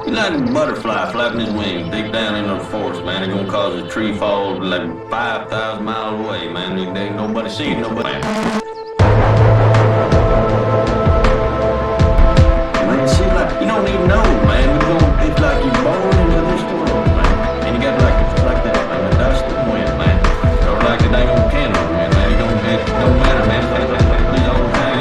He's like a butterfly flapping his wings deep down into the forest, man. It's gonna cause a tree fall like 5,000 miles away, man. There ain't nobody seeing nobody. Man, see, like, you don't even know, man. It's like you're born into this world, man. And you got like that, man, the dust and wind, man. Or like the dang old candle, man. It don't matter, man. It's all the time.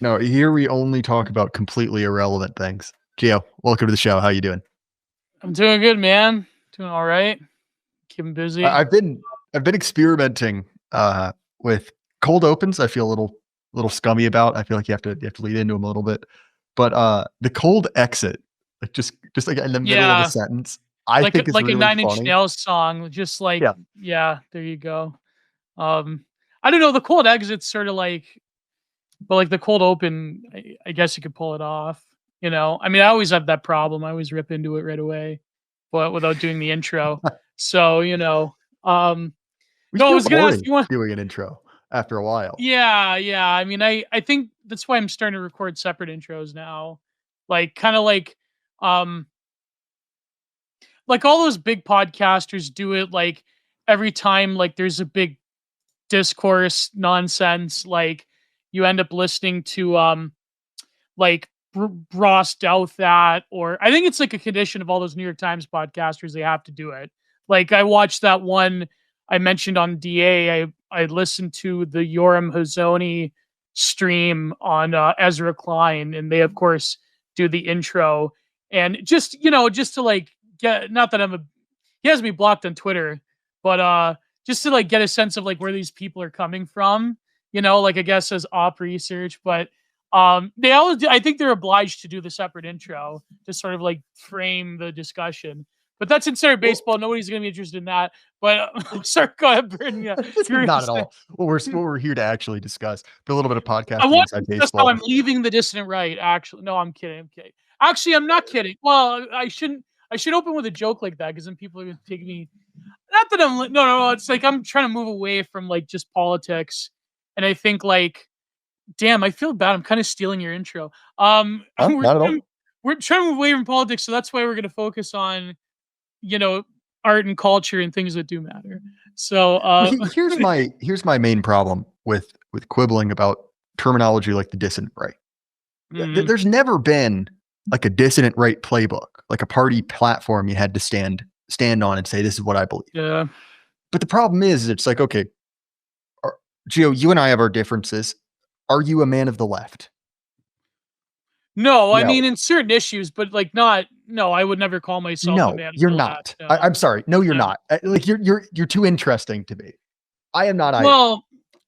No, here we only talk about completely irrelevant things. Gio, welcome to the show. How you doing? I'm doing good, man. Doing all right. Keeping busy. I've been experimenting with cold opens. I feel a little scummy about. I feel like you have to lead into them a little bit. But the cold exit, like just like in the middle of a sentence, I think it's like really a Nine Inch funny. Nails song. Just like yeah, there you go. I don't know. The cold exit's sort of like. But like the cold open, I guess you could pull it off. You know, I mean, I always have that problem. I always rip into it right away, but without doing the intro. So I was gonna ask you doing an intro after a while. Yeah. I mean, I think that's why I'm starting to record separate intros now, like kind of like all those big podcasters do it. Like every time, like there's a big discourse nonsense, like. You end up listening to Ross Douthat, or I think it's like a condition of all those New York Times podcasters. They have to do it. Like I watched that one I mentioned on DA. I listened to the Yoram Hazony stream on Ezra Klein, and they of course do the intro. And just to like get, not that he has me blocked on Twitter, but just to like get a sense of like where these people are coming from. Like I guess as op research, but they always I think they're obliged to do the separate intro to sort of like frame the discussion. But that's insider baseball. Nobody's going to be interested in that. But sorry, go ahead, Brandon. Yeah, not at all. What we're here to actually discuss. But a little bit of podcast. I want to discuss how I'm leaving the dissident right. Actually, no, I'm kidding. Actually, I'm not kidding. Well, I should open with a joke like that because then people are going to take me. Not that I'm. No. It's like I'm trying to move away from like just politics. And I think like, damn, I feel bad. I'm kind of stealing your intro. Not at all. We're trying to move away from politics, so that's why we're going to focus on, art and culture and things that do matter. So here's my main problem with quibbling about terminology like the dissident right. Mm-hmm. There's never been like a dissident right playbook, like a party platform you had to stand on and say this is what I believe. Yeah. But the problem is, it's like, okay. Gio, you and I have our differences. Are you a man of the left? No, I mean in certain issues, but like not. No, I would never call myself a man of you're the not. left. No. I'm sorry. No, you're not. Like you're too interesting to me. I am not. Well,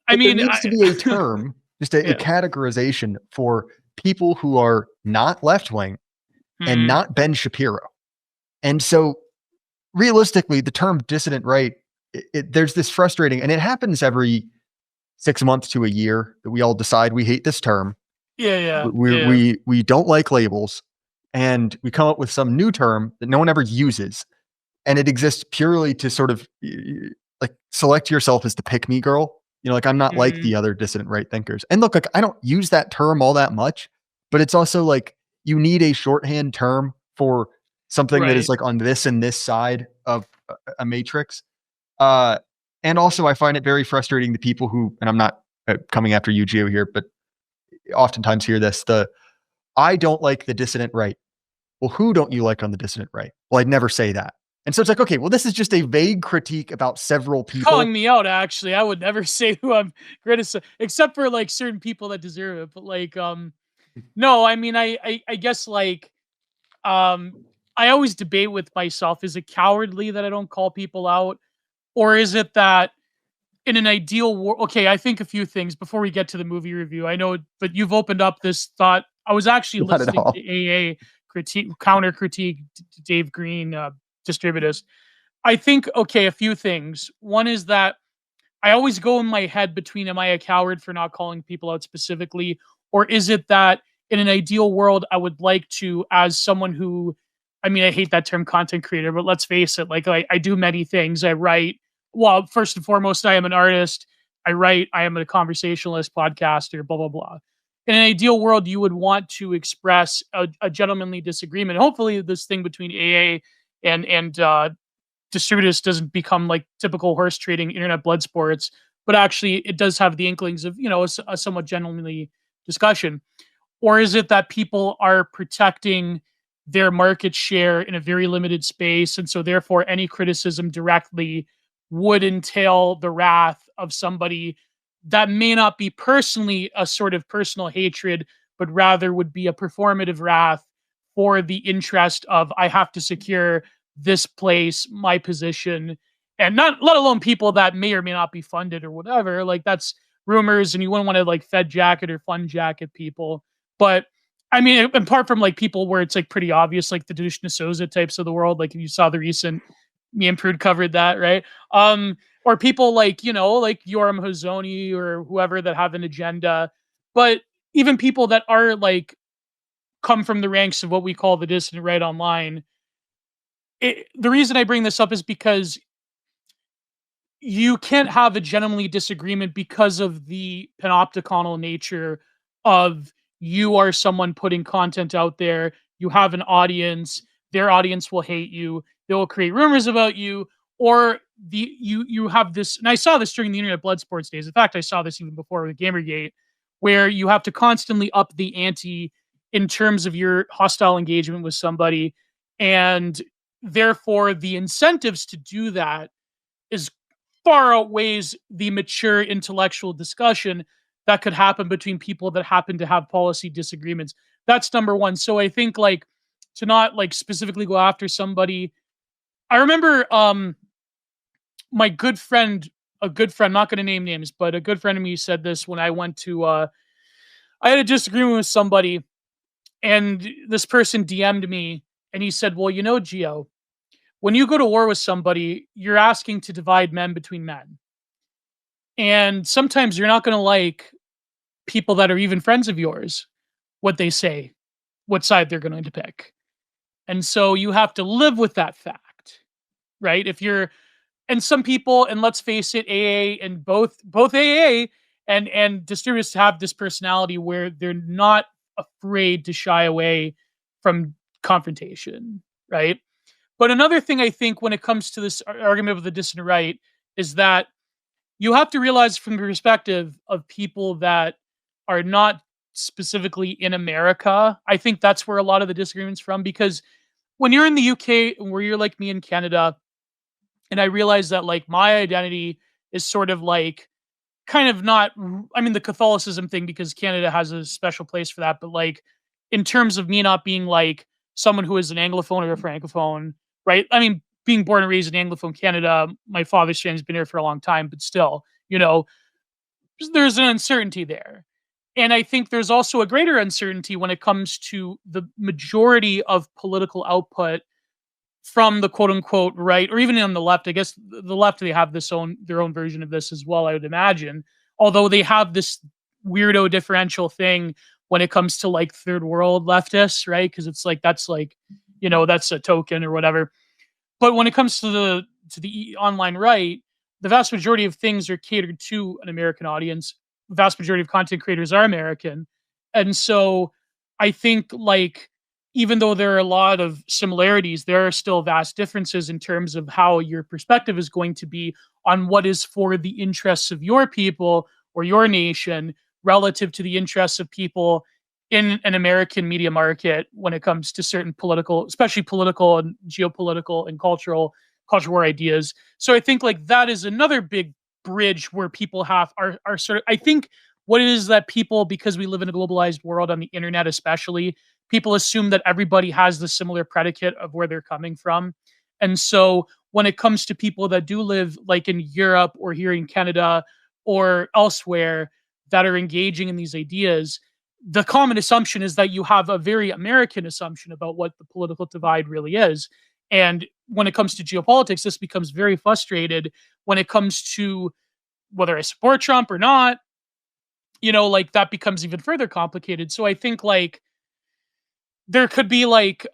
I mean, there needs to be a term, just a categorization for people who are not left wing and not Ben Shapiro. And so, realistically, the term dissident right, there's this frustrating, and it happens every 6 months to a year that we all decide we hate this term. Yeah. We don't like labels, and we come up with some new term that no one ever uses, and it exists purely to sort of like select yourself as the pick me girl. Like I'm not like the other dissident right thinkers. And look, like I don't use that term all that much, but it's also like you need a shorthand term for something that is like on this and this side of a matrix. And also, I find it very frustrating the people who, and I'm not coming after you, Gio, here, but oftentimes hear this, I don't like the dissident right. Well, who don't you like on the dissident right? Well, I'd never say that. And so it's like, okay, well, this is just a vague critique about several people. Calling me out, actually. I would never say who I'm criticizing, except for like certain people that deserve it. But like, no, I mean, I guess like, I always debate with myself, is it cowardly that I don't call people out? Or is it that in an ideal world? Okay, I think a few things before we get to the movie review. I know, but you've opened up this thought. I was actually listening to AA counter critique, Dave Green, distributist. I think, okay, a few things. One is that I always go in my head between, am I a coward for not calling people out specifically? Or is it that in an ideal world, I would like to, as someone who, I mean, I hate that term content creator, but let's face it, like I do many things. I write, well, first and foremost, I am an artist. I write, I am a conversationalist, podcaster, blah, blah, blah. In an ideal world, you would want to express a gentlemanly disagreement. Hopefully, this thing between AA and distributist doesn't become like typical horse trading internet blood sports, but actually it does have the inklings of, a somewhat gentlemanly discussion. Or is it that people are protecting their market share in a very limited space, and so therefore any criticism directly would entail the wrath of somebody that may not be personally a sort of personal hatred, but rather would be a performative wrath for the interest of, I have to secure this place, my position, and not let alone people that may or may not be funded or whatever. Like, that's rumors, and you wouldn't want to like Fed jacket or fund jacket people. But I mean, apart from like people where it's like pretty obvious, like the Dush Nasoza types of the world, like if you saw the recent, me and Prude covered that, right? Or people like, like Yoram Hazoni or whoever that have an agenda. But even people that are like come from the ranks of what we call the dissident right online. The reason I bring this up is because you can't have a gentlemanly disagreement because of the panopticonal nature of, you are someone putting content out there, you have an audience, their audience will hate you, they will create rumors about you, or you have this, and I saw this during the internet blood sports days. In fact, I saw this even before with Gamergate, where you have to constantly up the ante in terms of your hostile engagement with somebody, and therefore the incentives to do that is far outweighs the mature intellectual discussion that could happen between people that happen to have policy disagreements. That's number one. So I think like, to not like specifically go after somebody. I remember my good friend, not going to name names, but a good friend of me said this when I went to I had a disagreement with somebody, and this person DM'd me, and he said, "Well, Gio, when you go to war with somebody, you're asking to divide men between men. And sometimes you're not going to like people that are even friends of yours, what they say, what side they're going to pick. And so you have to live with that fact, right? If you're, and some people, and let's face it, AA and both AA and distributors have this personality where they're not afraid to shy away from confrontation, right? But another thing I think when it comes to this argument of the dissident right is that you have to realize from the perspective of people that are not specifically in America. I think that's where a lot of the disagreements from, because when you're in the UK, where you're like me in Canada, and I realize that like my identity is sort of like kind of not, I mean, the Catholicism thing, because Canada has a special place for that, but like in terms of me not being like someone who is an Anglophone or a Francophone, right? I mean, being born and raised in Anglophone Canada, my father's family's been here for a long time, but still, there's an uncertainty there. And I think there's also a greater uncertainty when it comes to the majority of political output from the quote unquote right, or even on the left. I guess the left, they have their own version of this as well, I would imagine. Although they have this weirdo differential thing when it comes to like third world leftists, right? Because it's like that's like, that's a token or whatever. But when it comes to the online right, the vast majority of things are catered to an American audience. The vast majority of content creators are American. And so I think like, even though there are a lot of similarities, there are still vast differences in terms of how your perspective is going to be on what is for the interests of your people or your nation relative to the interests of people in an American media market when it comes to certain political, especially political and geopolitical and cultural war ideas. So I think like that is another big bridge where people are sort of, I think what it is that people, because we live in a globalized world on the internet especially, people assume that everybody has the similar predicate of where they're coming from. And so when it comes to people that do live like in Europe or here in Canada or elsewhere that are engaging in these ideas, the common assumption is that you have a very American assumption about what the political divide really is. And when it comes to geopolitics, this becomes very frustrated when it comes to whether I support Trump or not, like that becomes even further complicated. So I think like there could be like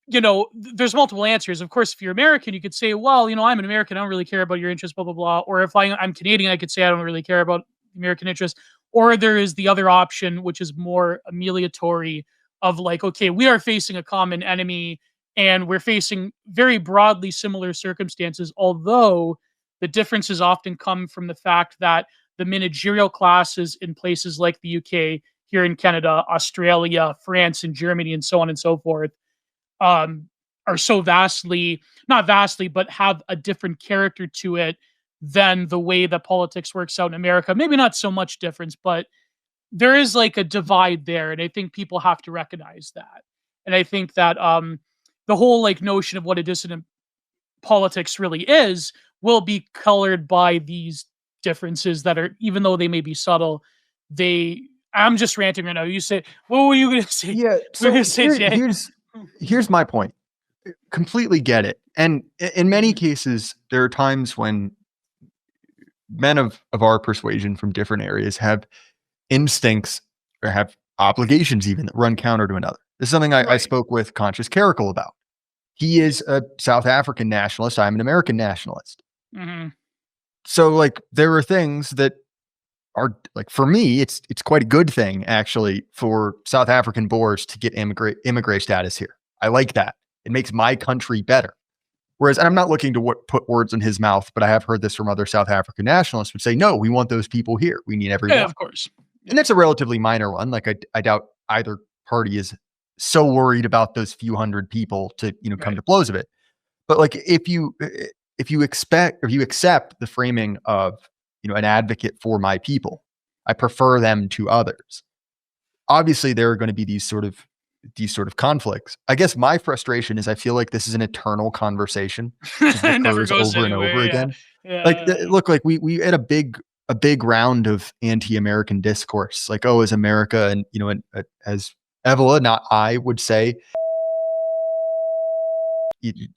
there's multiple answers. Of course, if you're American, you could say, well, I'm an American. I don't really care about your interests, blah, blah, blah. Or if I'm Canadian, I could say I don't really care about American interests. Or there is the other option, which is more amelioratory of like, okay, we are facing a common enemy and we're facing very broadly similar circumstances, although the differences often come from the fact that the managerial classes in places like the UK, here in Canada, Australia, France, and Germany, and so on and so forth, are so not vastly, but have a different character to it than the way that politics works out in America. Maybe not so much difference, but there is like a divide there. And I think people have to recognize that. And I think that the whole like notion of what a dissident politics really is will be colored by these differences that are, even though they may be subtle, I'm just ranting right now. You say, what were you going to say? Yeah. So here's my point. Completely get it. And in many cases, there are times when men of our persuasion from different areas have instincts or have obligations even that run counter to another. This is something I spoke with Conscious Caracal about. He is a South African nationalist. I'm an American nationalist. Mm-hmm. So like there are things that are like, for me, it's quite a good thing actually for South African Boers to get immigrant status here. I like that. It makes my country better. Whereas, and I'm not looking to put words in his mouth, but I have heard this from other South African nationalists would say, no, we want those people here. We need everyone. Yeah, of course. And that's a relatively minor one. Like I doubt either party is so worried about those few hundred people to, come to blows of it. But like, if you accept the framing of, an advocate for my people, I prefer them to others. Obviously there are going to be these sort of conflicts. I guess my frustration is I feel like this is an eternal conversation. It never goes over and anywhere, over again. Look, like we had a big round of anti-American discourse, like, oh, as America and, as Evola, not I, would say,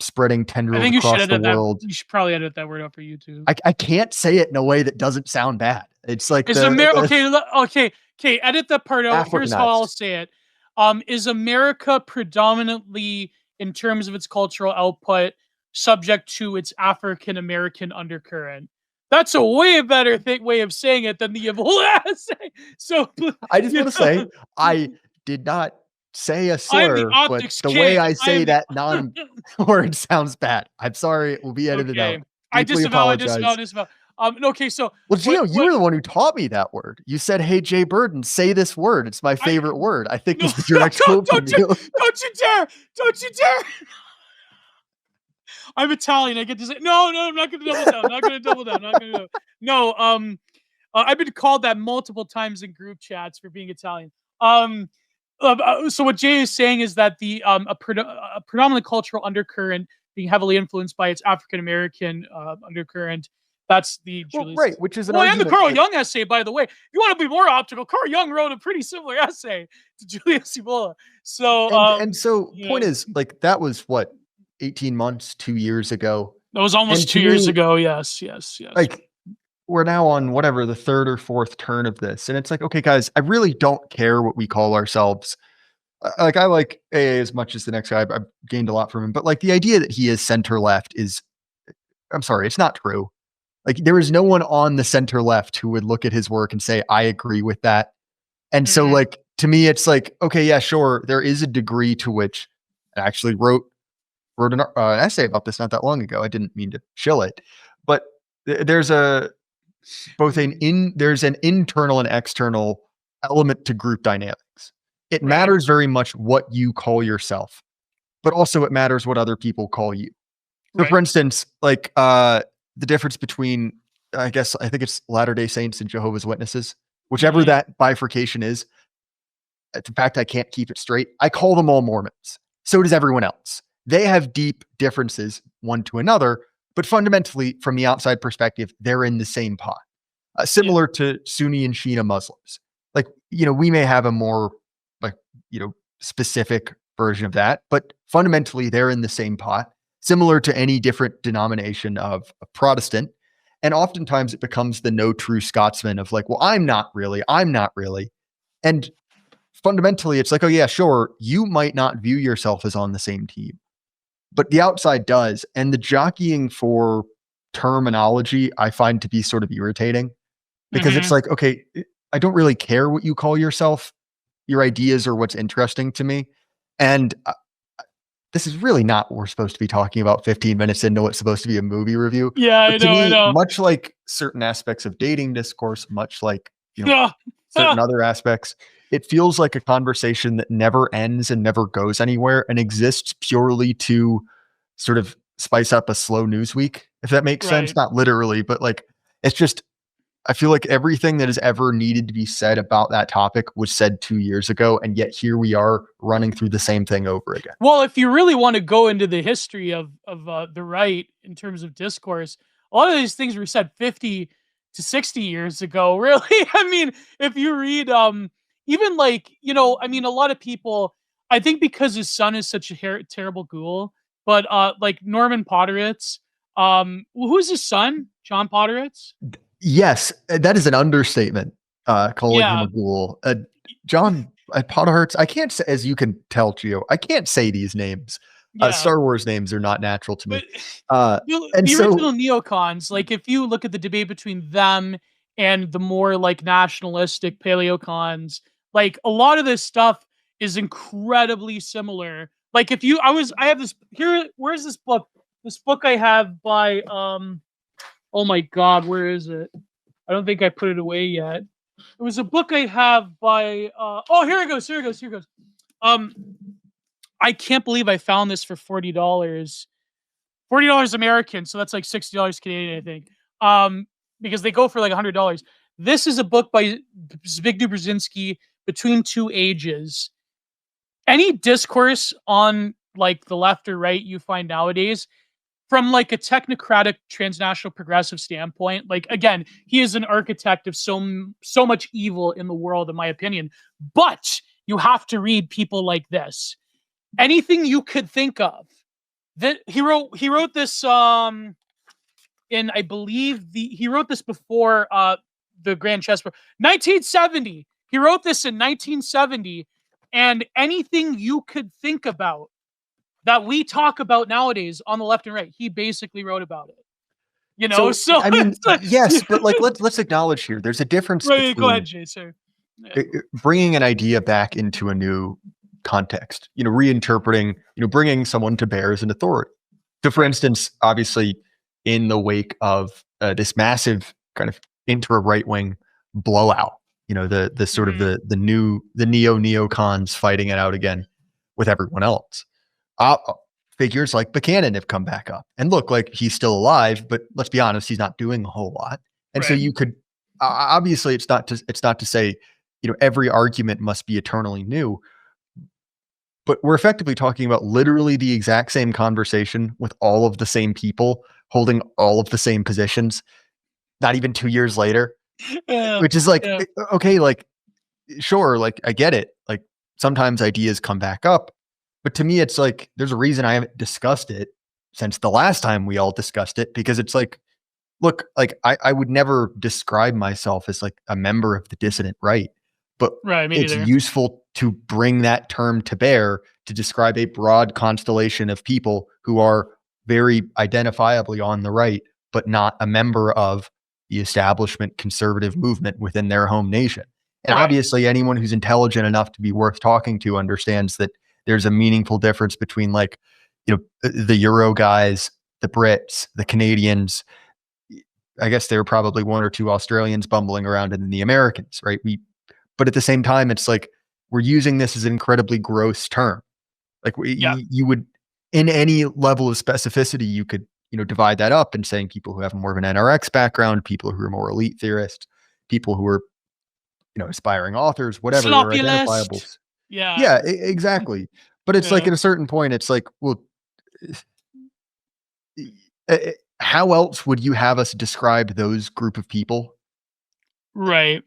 spreading tendrils across the world. You should probably edit that word out for YouTube. I can't say it in a way that doesn't sound bad. It's like okay, edit that part out. Here's how I'll Africanized. say it. Is America predominantly, in terms of its cultural output, subject to its African American undercurrent? That's a way better way of saying it than the Ebola essay. So I just want to say I did not say a slur, but the way I say that non-word sounds bad. I'm sorry, it will be edited out. I disavow. Okay, so Gino, you were the one who taught me that word. You said, "Hey, Jay Burden, say this word. It's my favorite word." I think this is a direct quote from you. Don't you dare! Don't you dare! I'm Italian. I get to say no. I'm not going to double down. No. I've been called that multiple times in group chats for being Italian. So what Jay is saying is that a predominant cultural undercurrent being heavily influenced by its African American undercurrent. That's the Julius. Right, which is an and the Carl Jung essay, by the way. If you want to be more optical, Carl Jung wrote a pretty similar essay to Julius Ebola. So, point is, like, that was what, 18 months, 2 years ago. That was almost 2 years ago. Yes. Like, we're now on whatever the third or fourth turn of this, and it's like, okay, guys, I really don't care what we call ourselves. Like, I like AA as much as the next guy. I've gained a lot from him, but like the idea that he is center left is, I'm sorry, it's not true. Like, there is no one on the center left who would look at his work and say, I agree with that. And so, like, to me, it's like, okay, yeah, sure. There is a degree to which I actually wrote an essay about this not that long ago. I didn't mean to chill it, but there's an internal and external element to group dynamics. It matters very much what you call yourself, but also it matters what other people call you. So for instance, like, the difference between, I think it's Latter-day Saints and Jehovah's Witnesses, whichever that bifurcation is. In fact, I can't keep it straight. I call them all Mormons. So does everyone else. They have deep differences one to another, but fundamentally, from the outside perspective, they're in the same pot. Similar to Sunni and Shia Muslims. Like, we may have a more, like, specific version of that, but fundamentally, they're in the same pot. Similar to any different denomination of a Protestant. And oftentimes it becomes the no true Scotsman of like, well, I'm not really. And fundamentally, it's like, oh yeah, sure, you might not view yourself as on the same team, but the outside does. And the jockeying for terminology I find to be sort of irritating because it's Mhm. like, okay, I don't really care what you call yourself. Your ideas are what's interesting to me. And this is really not what we're supposed to be talking about 15 minutes into what's supposed to be a movie review. Yeah, I But to know, I me, know. much like certain aspects of dating discourse, much like, Yeah. certain other aspects, it feels like a conversation that never ends and never goes anywhere and exists purely to sort of spice up a slow news week, if that makes sense. Right. Not literally, but like, it's just, I feel like everything that has ever needed to be said about that topic was said 2 years ago. And yet here we are running through the same thing over again. Well, if you really want to go into the history of the right in terms of discourse, a lot of these things were said 50 to 60 years ago. Really, I mean, if you read, even like I mean, a lot of people, I think because his son is such a terrible ghoul, but like Norman Potteritz, who's his son? John Potteritz. Yes, that is an understatement, calling him Yeah, a ghoul. John Potterhearts, I can't say, as you can tell, Gio, I can't say these names. yeah. Star Wars names are not natural to me. But Uh, and the so, original neocons, like if you look at the debate between them and the more like nationalistic paleocons, like a lot of this stuff is incredibly similar. Like if you I have this here, where's this book? This book I have by oh my god, where is it? I don't think I put it away yet. It was a book I have by oh, here it goes, here it goes, here it goes. Um I can't believe I found this for $40. $40 American, so that's like $60 Canadian, I think. Because they go for like $100. This is a book by Zbigniew Brzezinski, Between Two Ages. Any discourse on like the left or right you find nowadays, from like a technocratic transnational progressive standpoint, like again, he is an architect of so much evil in the world, in my opinion. But you have to read people like this. Anything you could think of that he wrote this in I believe he wrote this before the Grand Chessboard 1970. He wrote this in 1970, and anything you could think about that we talk about nowadays on the left and right, he basically wrote about it. so So I mean, it's like, yes, but like, let's acknowledge here. There's a difference right, go ahead, between Jay, sir. Yeah. bringing an idea back into a new context. Reinterpreting. Bringing someone to bear as an authority. So, for instance, obviously, in the wake of this massive kind of intra right wing blowout, the sort of Mhm. the neocons fighting it out again with everyone else. Figures like Buchanan have come back up, and look, like he's still alive, but let's be honest, he's not doing a whole lot. And so Right. you could obviously it's not to say every argument must be eternally new, but we're effectively talking about literally the exact same conversation with all of the same people holding all of the same positions, not even 2 years later, Yeah. which is like, Yeah. okay, like, sure, like, I get it. Like, sometimes ideas come back up, but to me, it's like, there's a reason I haven't discussed it since the last time we all discussed it, because it's like, look, like, I would never describe myself as like a member of the dissident right, but Right, me it's neither. useful to bring that term to bear to describe a broad constellation of people who are very identifiably on the right, but not a member of the establishment conservative movement within their home nation. And Right. obviously, anyone who's intelligent enough to be worth talking to understands that there's a meaningful difference between, like, the Euro guys, the Brits, the Canadians. I guess there were probably one or two Australians bumbling around, and then the Americans, right? But at the same time, it's like we're using this as an incredibly gross term. Like, Yeah. you would, in any level of specificity, you could, divide that up and saying people who have more of an NRX background, people who are more elite theorists, people who are, aspiring authors, whatever their Sloppy list. identifiables. Yeah. Yeah, exactly. But it's like Yeah. at a certain point, it's like, well, uh, how else would you have us describe those group of people? Right.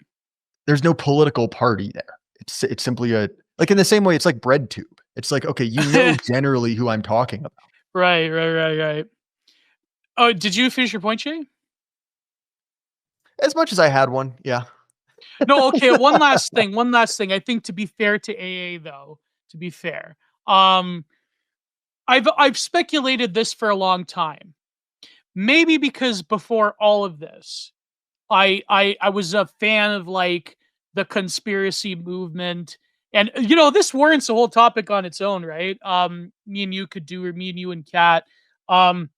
There's no political party there. It's simply a, like, in the same way it's like bread tube. It's like, okay, generally who I'm talking about. Right, right, right, right. Oh, did you finish your point, Shay? As much as I had one, yeah. No, okay, one last thing. One last thing. I think to be fair to AA though, to be fair, um, I've speculated this for a long time. Maybe because before all of this, I was a fan of like the conspiracy movement. And this warrants a whole topic on its own, right? Me and you could do, or me and you and Kat. Um,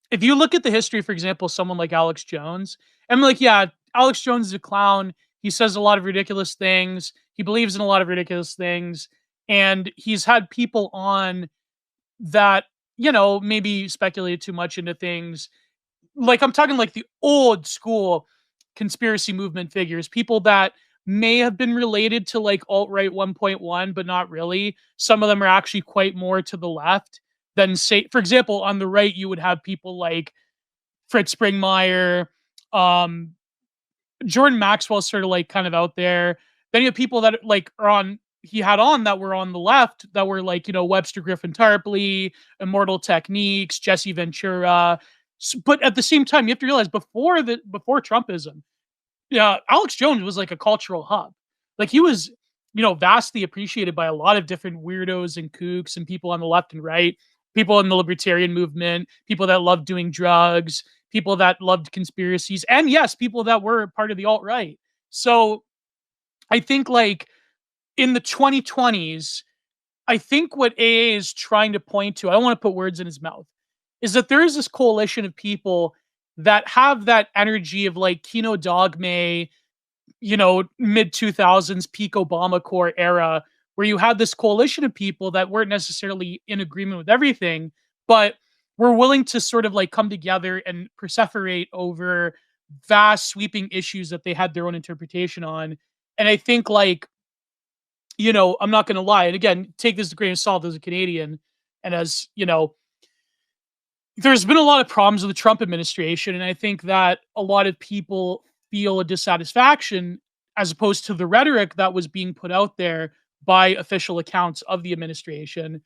if you look at the history, for example, someone like Alex Jones, I'm like, yeah, Alex Jones is a clown. He says a lot of ridiculous things. He believes in a lot of ridiculous things. And he's had people on that, maybe speculated too much into things. Like I'm talking like the old school conspiracy movement figures, people that may have been related to like alt-right 1.1, but not really. Some of them are actually quite more to the left than, say, for example, on the right, you would have people like Fritz Springmeier, um, Jordan Maxwell's sort of like kind of out there. Then you have people that like are on he had on that were on the left that were like, Webster Griffin Tarpley, Immortal Techniques, Jesse Ventura. But at the same time, you have to realize before Trumpism, yeah, Alex Jones was like a cultural hub. Like he was, vastly appreciated by a lot of different weirdos and kooks and people on the left and right, people in the libertarian movement, people that loved doing drugs, people that loved conspiracies, and yes, people that were part of the alt-right. So I think like in the 2020s, I think what AA is trying to point to, I don't want to put words in his mouth, is that there is this coalition of people that have that energy of like Kino Dogme, mid 2000s peak Obama core era, where you had this coalition of people that weren't necessarily in agreement with everything, but were willing to sort of like come together and perseverate over vast sweeping issues that they had their own interpretation on. And I think like, I'm not going to lie. And again, take this with a grain of salt as a Canadian. And as, there's been a lot of problems with the Trump administration. And I think that a lot of people feel a dissatisfaction as opposed to the rhetoric that was being put out there by official accounts of the administration.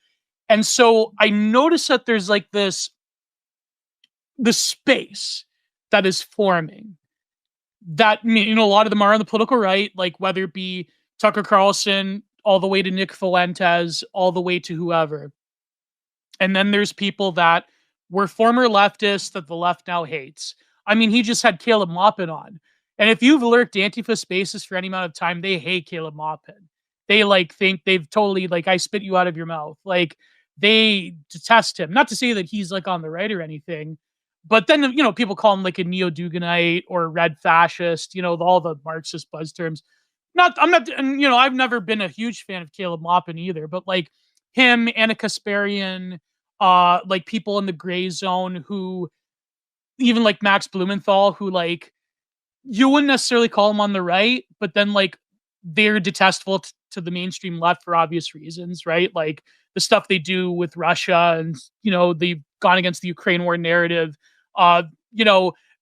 And so I noticed that there's like the space that is forming that, a lot of them are on the political right, like whether it be Tucker Carlson, all the way to Nick Fuentes, all the way to whoever. And then there's people that were former leftists that the left now hates. I mean, he just had Caleb Maupin on. And if you've lurked Antifa spaces for any amount of time, they hate Caleb Maupin. They like think they've totally like, I spit you out of your mouth. Like they detest him. Not to say that he's like on the right or anything, but then, people call him like a neo-Duganite or red fascist, all the Marxist buzz terms. And I've never been a huge fan of Caleb Maupin either, but like him, Anna Kasparian, like people in the gray zone who, even like Max Blumenthal, who like, you wouldn't necessarily call them on the right, but then like they're detestable to the mainstream left for obvious reasons, right? Like the stuff they do with Russia and, they've gone against the Ukraine war narrative.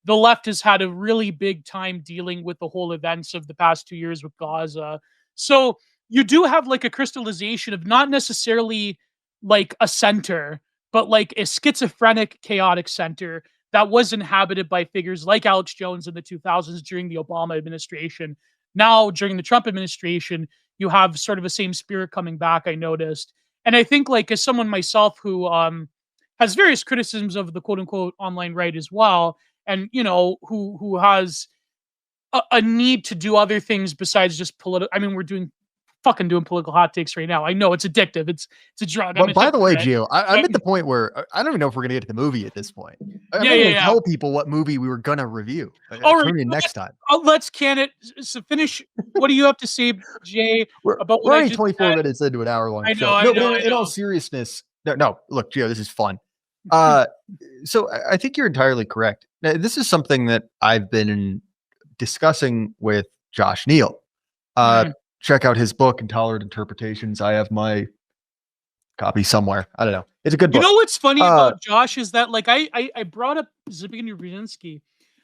The left has had a really big time dealing with the whole events of the past 2 years with Gaza. So you do have like a crystallization of not necessarily like a center, but like a schizophrenic, chaotic center that was inhabited by figures like Alex Jones in the 2000s during the Obama administration. Now, during the Trump administration, you have sort of the same spirit coming back, I noticed. And I think like as someone myself who has various criticisms of the quote unquote online right as well, and who has a need to do other things besides just political. I mean, we're doing political hot takes right now. I know it's addictive. It's a drug. But by the way, Gio, I'm at the point where I don't even know if we're gonna get to the movie at this point. I'm gonna tell people what movie we were gonna review. Tune in next time. Let's can it. So finish. What do you have to say, Jay? We're already 24 minutes into an hour-long show. But in all seriousness, no. Look, Gio, this is fun. So I think you're entirely correct. Now, this is something that I've been discussing with Josh Neal. Check out his book, Intolerant Interpretations. I have my copy somewhere. I don't know. It's a good book. You know what's funny about Josh is that like I brought up Zbigniew Brzezinski,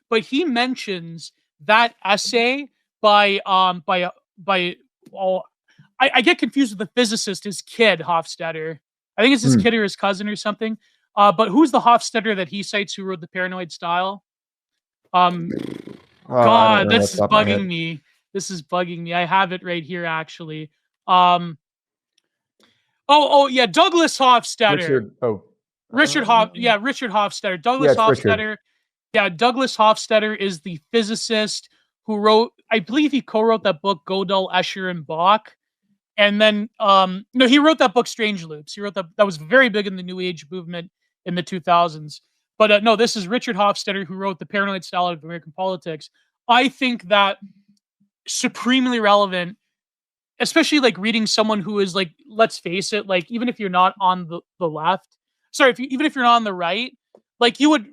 but he mentions that essay by I get confused with the physicist, his kid Hofstadter. I think it's his kid or his cousin or something. But who's the Hofstadter that he cites who wrote The Paranoid Style? God, this is bugging me. This is bugging me. I have it right here, actually. Um, oh, yeah, Douglas Hofstadter. Richard. Oh, Richard Hofstadter. yeah, Douglas it's Richard. Hofstadter. Yeah, Douglas Hofstadter is the physicist who wrote, I believe he co-wrote that book, Gödel, Escher, and Bach. And then, no, he wrote that book, Strange Loops. He wrote that was very big in the New Age movement in the 2000s. But no, this is Richard Hofstadter, who wrote The Paranoid Style of American Politics. I think that supremely relevant, especially like reading someone who is like, let's face it, like even if you're not on the left, sorry, even if you're not on the right, like you would,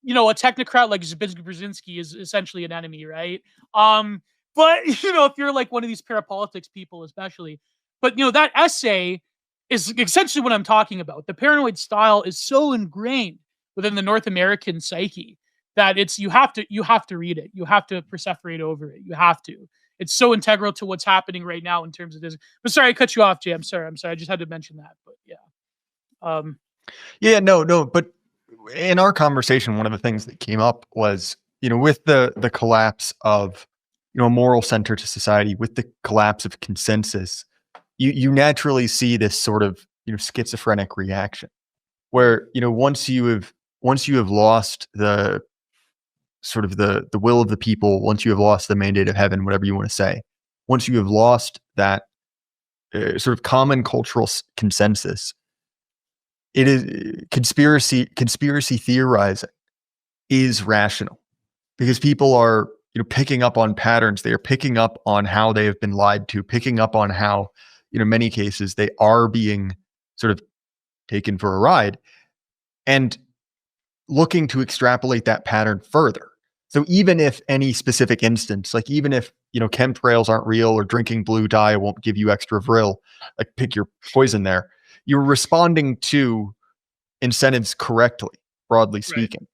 a technocrat like Zbigniew Brzezinski is essentially an enemy, right? But if you're like one of these parapolitics people, especially, but that essay is essentially what I'm talking about. The paranoid style is so ingrained within the North American psyche that you have to read it. You have to perseverate over it. You have to. It's so integral to what's happening right now in terms of this. But sorry, I cut you off, Jay. I'm sorry. I just had to mention that. But yeah. Yeah, no. But in our conversation, one of the things that came up was, with the collapse of, a moral center to society, with the collapse of consensus, you naturally see this sort of, schizophrenic reaction where, once you have lost the sort of the will of the people, once you have lost the mandate of heaven, whatever you want to say, once you have lost that sort of common cultural consensus, it is conspiracy theorizing is rational because people are, picking up on patterns. They are picking up on how they have been lied to, picking up on how, many cases they are being sort of taken for a ride and looking to extrapolate that pattern further. So even if any specific instance, like even if, chemtrails aren't real or drinking blue dye won't give you extra vril, like pick your poison there, you're responding to incentives correctly, broadly speaking. Right.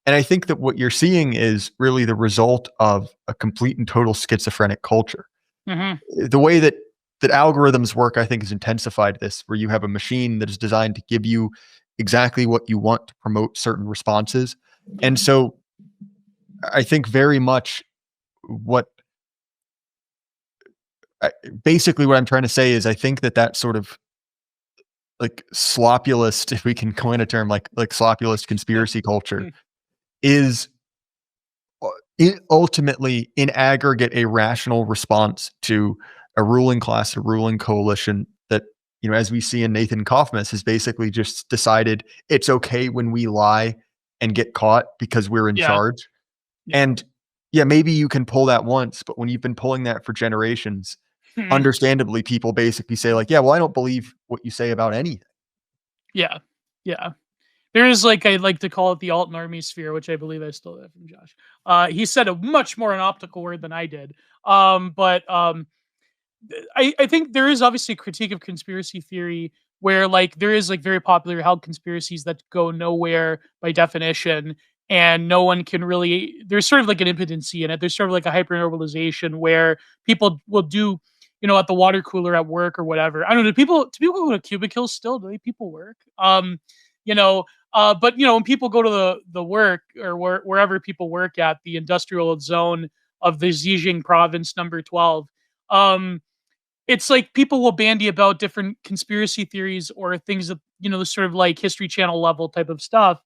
And I think that what you're seeing is really the result of a complete and total schizophrenic culture. Mm-hmm. The way that algorithms work, I think, has intensified this, where you have a machine that is designed to give you exactly what you want to promote certain responses. And so I think very much basically what I'm trying to say is I think that sort of like sloppulist, if we can coin a term like sloppulist conspiracy culture, is ultimately in aggregate a rational response to a ruling class, a ruling coalition that, as we see in Nathan Kaufman's, has basically just decided it's okay when we lie and get caught because we're in charge. Yeah. And yeah, maybe you can pull that once, but when you've been pulling that for generations, understandably, people basically say like, yeah, well, I don't believe what you say about anything. Yeah. Yeah. There is like, I like to call it the alt normie sphere, which I believe I stole that from Josh. He said a much more an optical word than I did. But I think there is obviously a critique of conspiracy theory where like there is like very popular held conspiracies that go nowhere by definition, and no one can really, there's sort of like an impotency in it. There's sort of like a hypernormalization where people will do, at the water cooler at work or whatever. I don't know. Do people go to cubicles still? Do people work? But when people go to the work or wherever people work at, the industrial zone of the Zhejiang province, number 12, it's like people will bandy about different conspiracy theories or things that, the sort of like History Channel level type of stuff,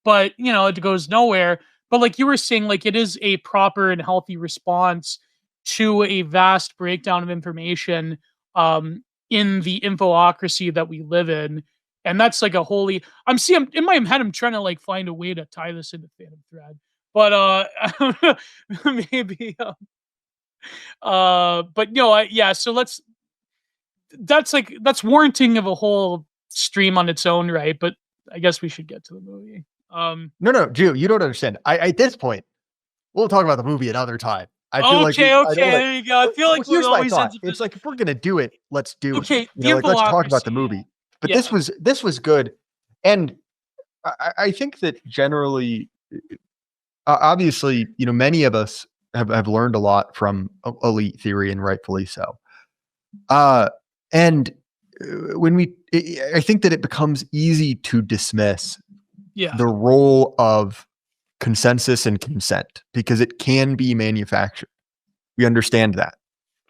but it goes nowhere. But like you were saying, like it is a proper and healthy response to a vast breakdown of information in the infocracy that we live in. And that's like a holy, I'm in my head, I'm trying to like find a way to tie this into Phantom Thread, but maybe, but yeah, so that's warranting of a whole stream on its own, right? But I guess we should get to the movie. No, Jew, you don't understand. At this point, we'll talk about the movie another time. I feel okay, there you go. I feel like here's my thought. It's like, if we're gonna do it, let's do it. Okay, like, let's talk about the movie. But this was good, and I think that generally, obviously, many of us have learned a lot from elite theory, and rightfully so. And when I think that it becomes easy to dismiss the role of consensus and consent because it can be manufactured. We understand that.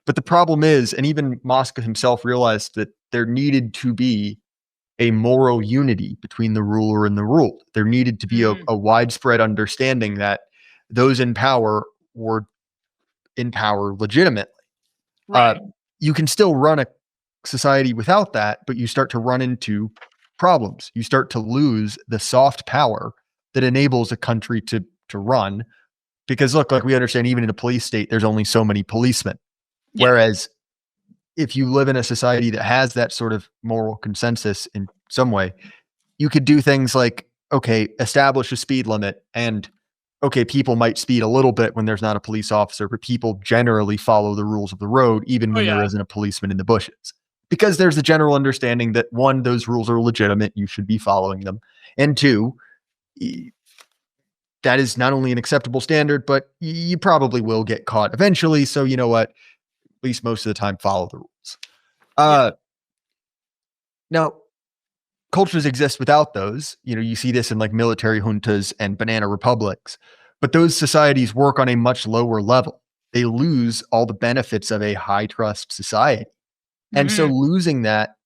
But the problem is, and even Mosca himself realized that there needed to be a moral unity between the ruler and the ruled. There needed to be Mhm. a widespread understanding that those in power were in power legitimately. Uh, Right. you can still run a society without that, but you start to run into problems. You start to lose the soft power that enables a country to run. Because look, like we understand, even in a police state, there's only so many policemen. Yeah. Whereas if you live in a society that has that sort of moral consensus in some way, you could do things like, okay, establish a speed limit, and okay, people might speed a little bit when there's not a police officer, but people generally follow the rules of the road, even Oh when there yeah. isn't a policeman in the bushes. Because there's a general understanding that one, those rules are legitimate, you should be following them. And two, that is not only an acceptable standard, but you probably will get caught eventually. So you know what? At least most of the time, follow the rules. Yeah. Now, cultures exist without those. You see this in like military juntas and banana republics, but those societies work on a much lower level. They lose all the benefits of a high trust society. And so Mhm. losing that,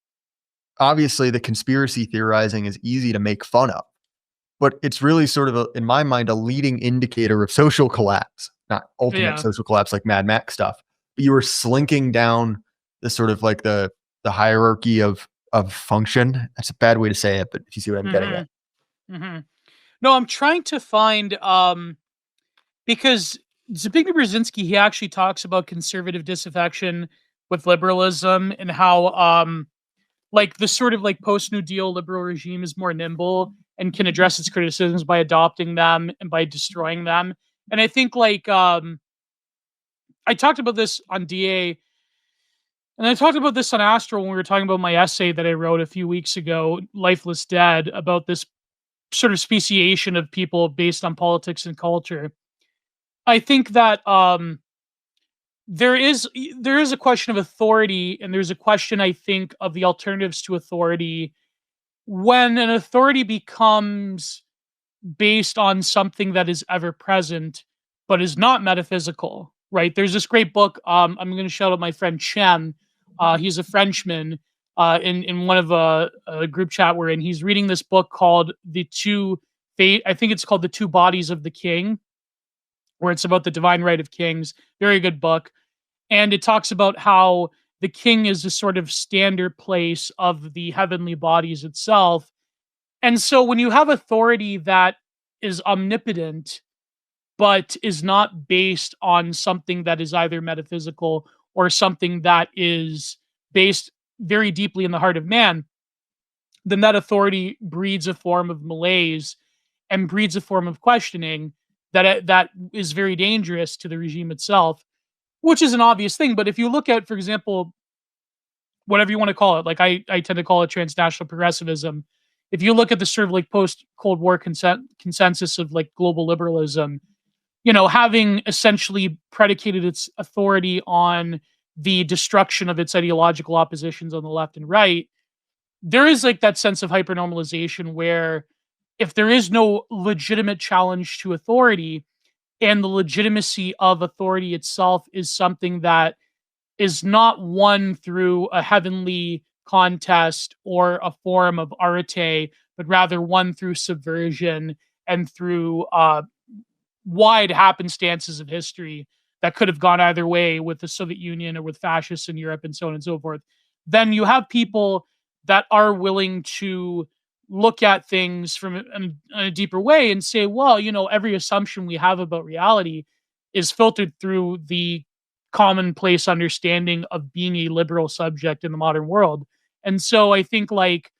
obviously the conspiracy theorizing is easy to make fun of, but it's really sort of in my mind, a leading indicator of social collapse, not ultimate Yeah. social collapse like Mad Max stuff, but you were slinking down the sort of like the hierarchy of function. That's a bad way to say it, but if you see what I'm getting at. Mhm. Mhm. No, I'm trying to find because Zbigniew Brzezinski, he actually talks about conservative disaffection with liberalism and how like the sort of like post New Deal liberal regime is more nimble and can address its criticisms by adopting them and by destroying them. And I think like I talked about this on DA and I talked about this on Astro when we were talking about my essay that I wrote a few weeks ago, Lifeless Dead, about this sort of speciation of people based on politics and culture. I think that there is a question of authority, and there's a question, I think, of the alternatives to authority when an authority becomes based on something that is ever present but is not metaphysical, right? There's this great book. I'm going to shout out my friend Chen. He's a Frenchman. In one of a group chat we're in, he's reading this book called The Two Fate. I think it's called The Two Bodies of the King, where it's about the divine right of kings. Very good book, and it talks about how the king is the sort of standard place of the heavenly bodies itself. And so when you have authority that is omnipotent, but is not based on something that is either metaphysical or something that is based very deeply in the heart of man, then that authority breeds a form of malaise and breeds a form of questioning that is very dangerous to the regime itself, which is an obvious thing. But if you look at, for example, whatever you want to call it, like I tend to call it transnational progressivism. If you look at the sort of like post Cold War consensus of like global liberalism, having essentially predicated its authority on the destruction of its ideological oppositions on the left and right, there is like that sense of hypernormalization where if there is no legitimate challenge to authority and the legitimacy of authority itself is something that is not won through a heavenly contest or a form of arete, but rather won through subversion and through wide happenstances of history that could have gone either way with the Soviet Union or with fascists in Europe and so on and so forth, then you have people that are willing to look at things from a deeper way and say, well, every assumption we have about reality is filtered through the commonplace understanding of being a liberal subject in the modern world. And so I think like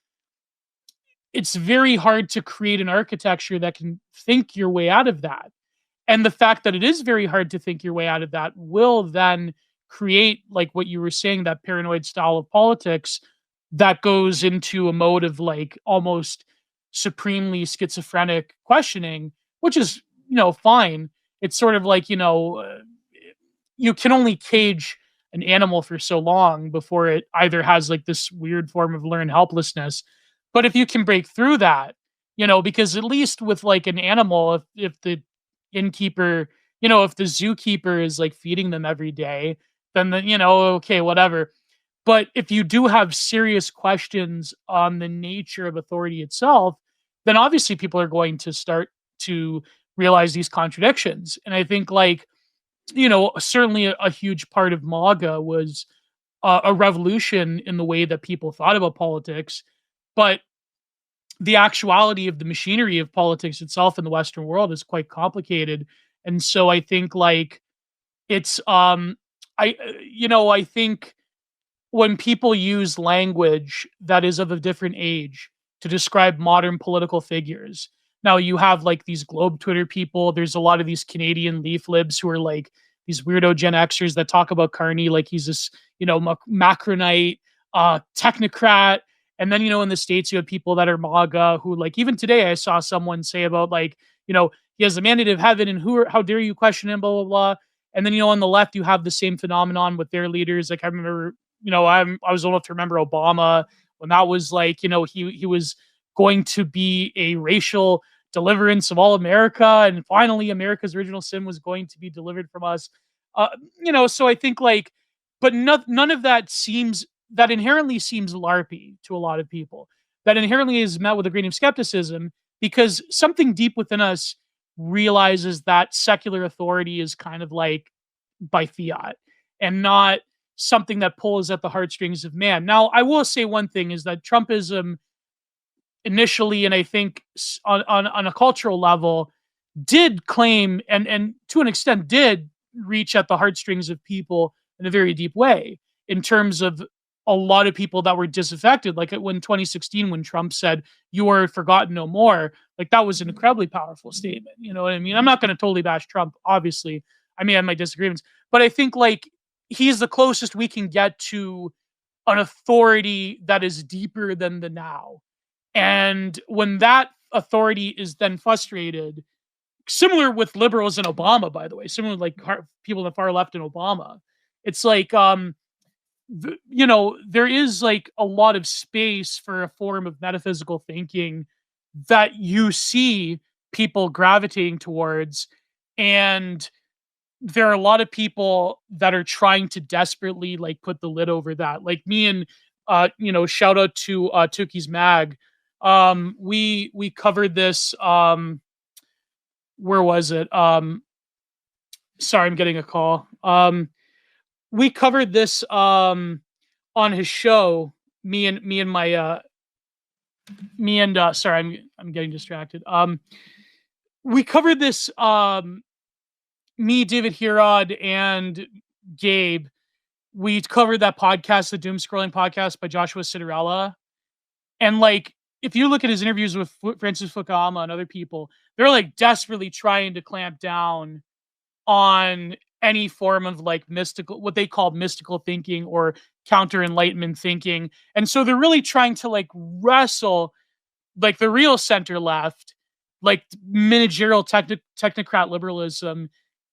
it's very hard to create an architecture that can think your way out of that. And the fact that it is very hard to think your way out of that will then create, like what you were saying, that paranoid style of politics that goes into a mode of like almost supremely schizophrenic questioning, which is, fine. It's sort of like, you can only cage an animal for so long before it either has like this weird form of learned helplessness. But if you can break through that, because at least with like an animal, if the innkeeper, if the zookeeper is like feeding them every day, then okay, whatever. But if you do have serious questions on the nature of authority itself, then obviously people are going to start to realize these contradictions. And I think, like, certainly a huge part of MAGA was a revolution in the way that people thought about politics. But the actuality of the machinery of politics itself in the Western world is quite complicated. And so I think, like, it's I think when people use language that is of a different age to describe modern political figures. Now you have like these globe Twitter people. There's a lot of these Canadian leaf libs who are like these weirdo Gen Xers that talk about Carney like he's this, Macronite, technocrat. And then, in the States, you have people that are MAGA who, like, even today I saw someone say about, like, he has a mandate of heaven and how dare you question him, blah, blah, blah. And then, on the left, you have the same phenomenon with their leaders. Like, I remember, I was old enough to remember Obama when that was like, he was going to be a racial deliverance of all America. And finally, America's original sin was going to be delivered from us. So I think, like, but none of that inherently seems LARPy to a lot of people. That inherently is met with a grain of skepticism because something deep within us realizes that secular authority is kind of like by fiat and not something that pulls at the heartstrings of man. Now, I will say one thing is that Trumpism initially, and I think on a cultural level, did claim and to an extent did reach at the heartstrings of people in a very deep way in terms of a lot of people that were disaffected. Like when 2016, when Trump said, "You are forgotten no more," like that was an incredibly powerful statement. You know what I mean? I'm not going to totally bash Trump, obviously. I mean, I have my disagreements, but I think like he's the closest we can get to an authority that is deeper than the now. And when that authority is then frustrated, similar with liberals and Obama, by the way, similar like people on the far left and Obama, it's like, there is like a lot of space for a form of metaphysical thinking that you see people gravitating towards. And there are a lot of people that are trying to desperately like put the lid over that. Like me and, shout out to Tukey's Mag. We covered this, where was it? Sorry, I'm getting a call. We covered this on his show. Sorry, I'm getting distracted. We covered this. Me, David Herod, and Gabe. We covered that podcast, the Doom Scrolling podcast by Joshua Citarella, and like if you look at his interviews with Francis Fukuyama and other people, they're like desperately trying to clamp down on any form of like mystical, what they call mystical thinking or counter enlightenment thinking. And so they're really trying to like wrestle like the real center left, like managerial technocrat liberalism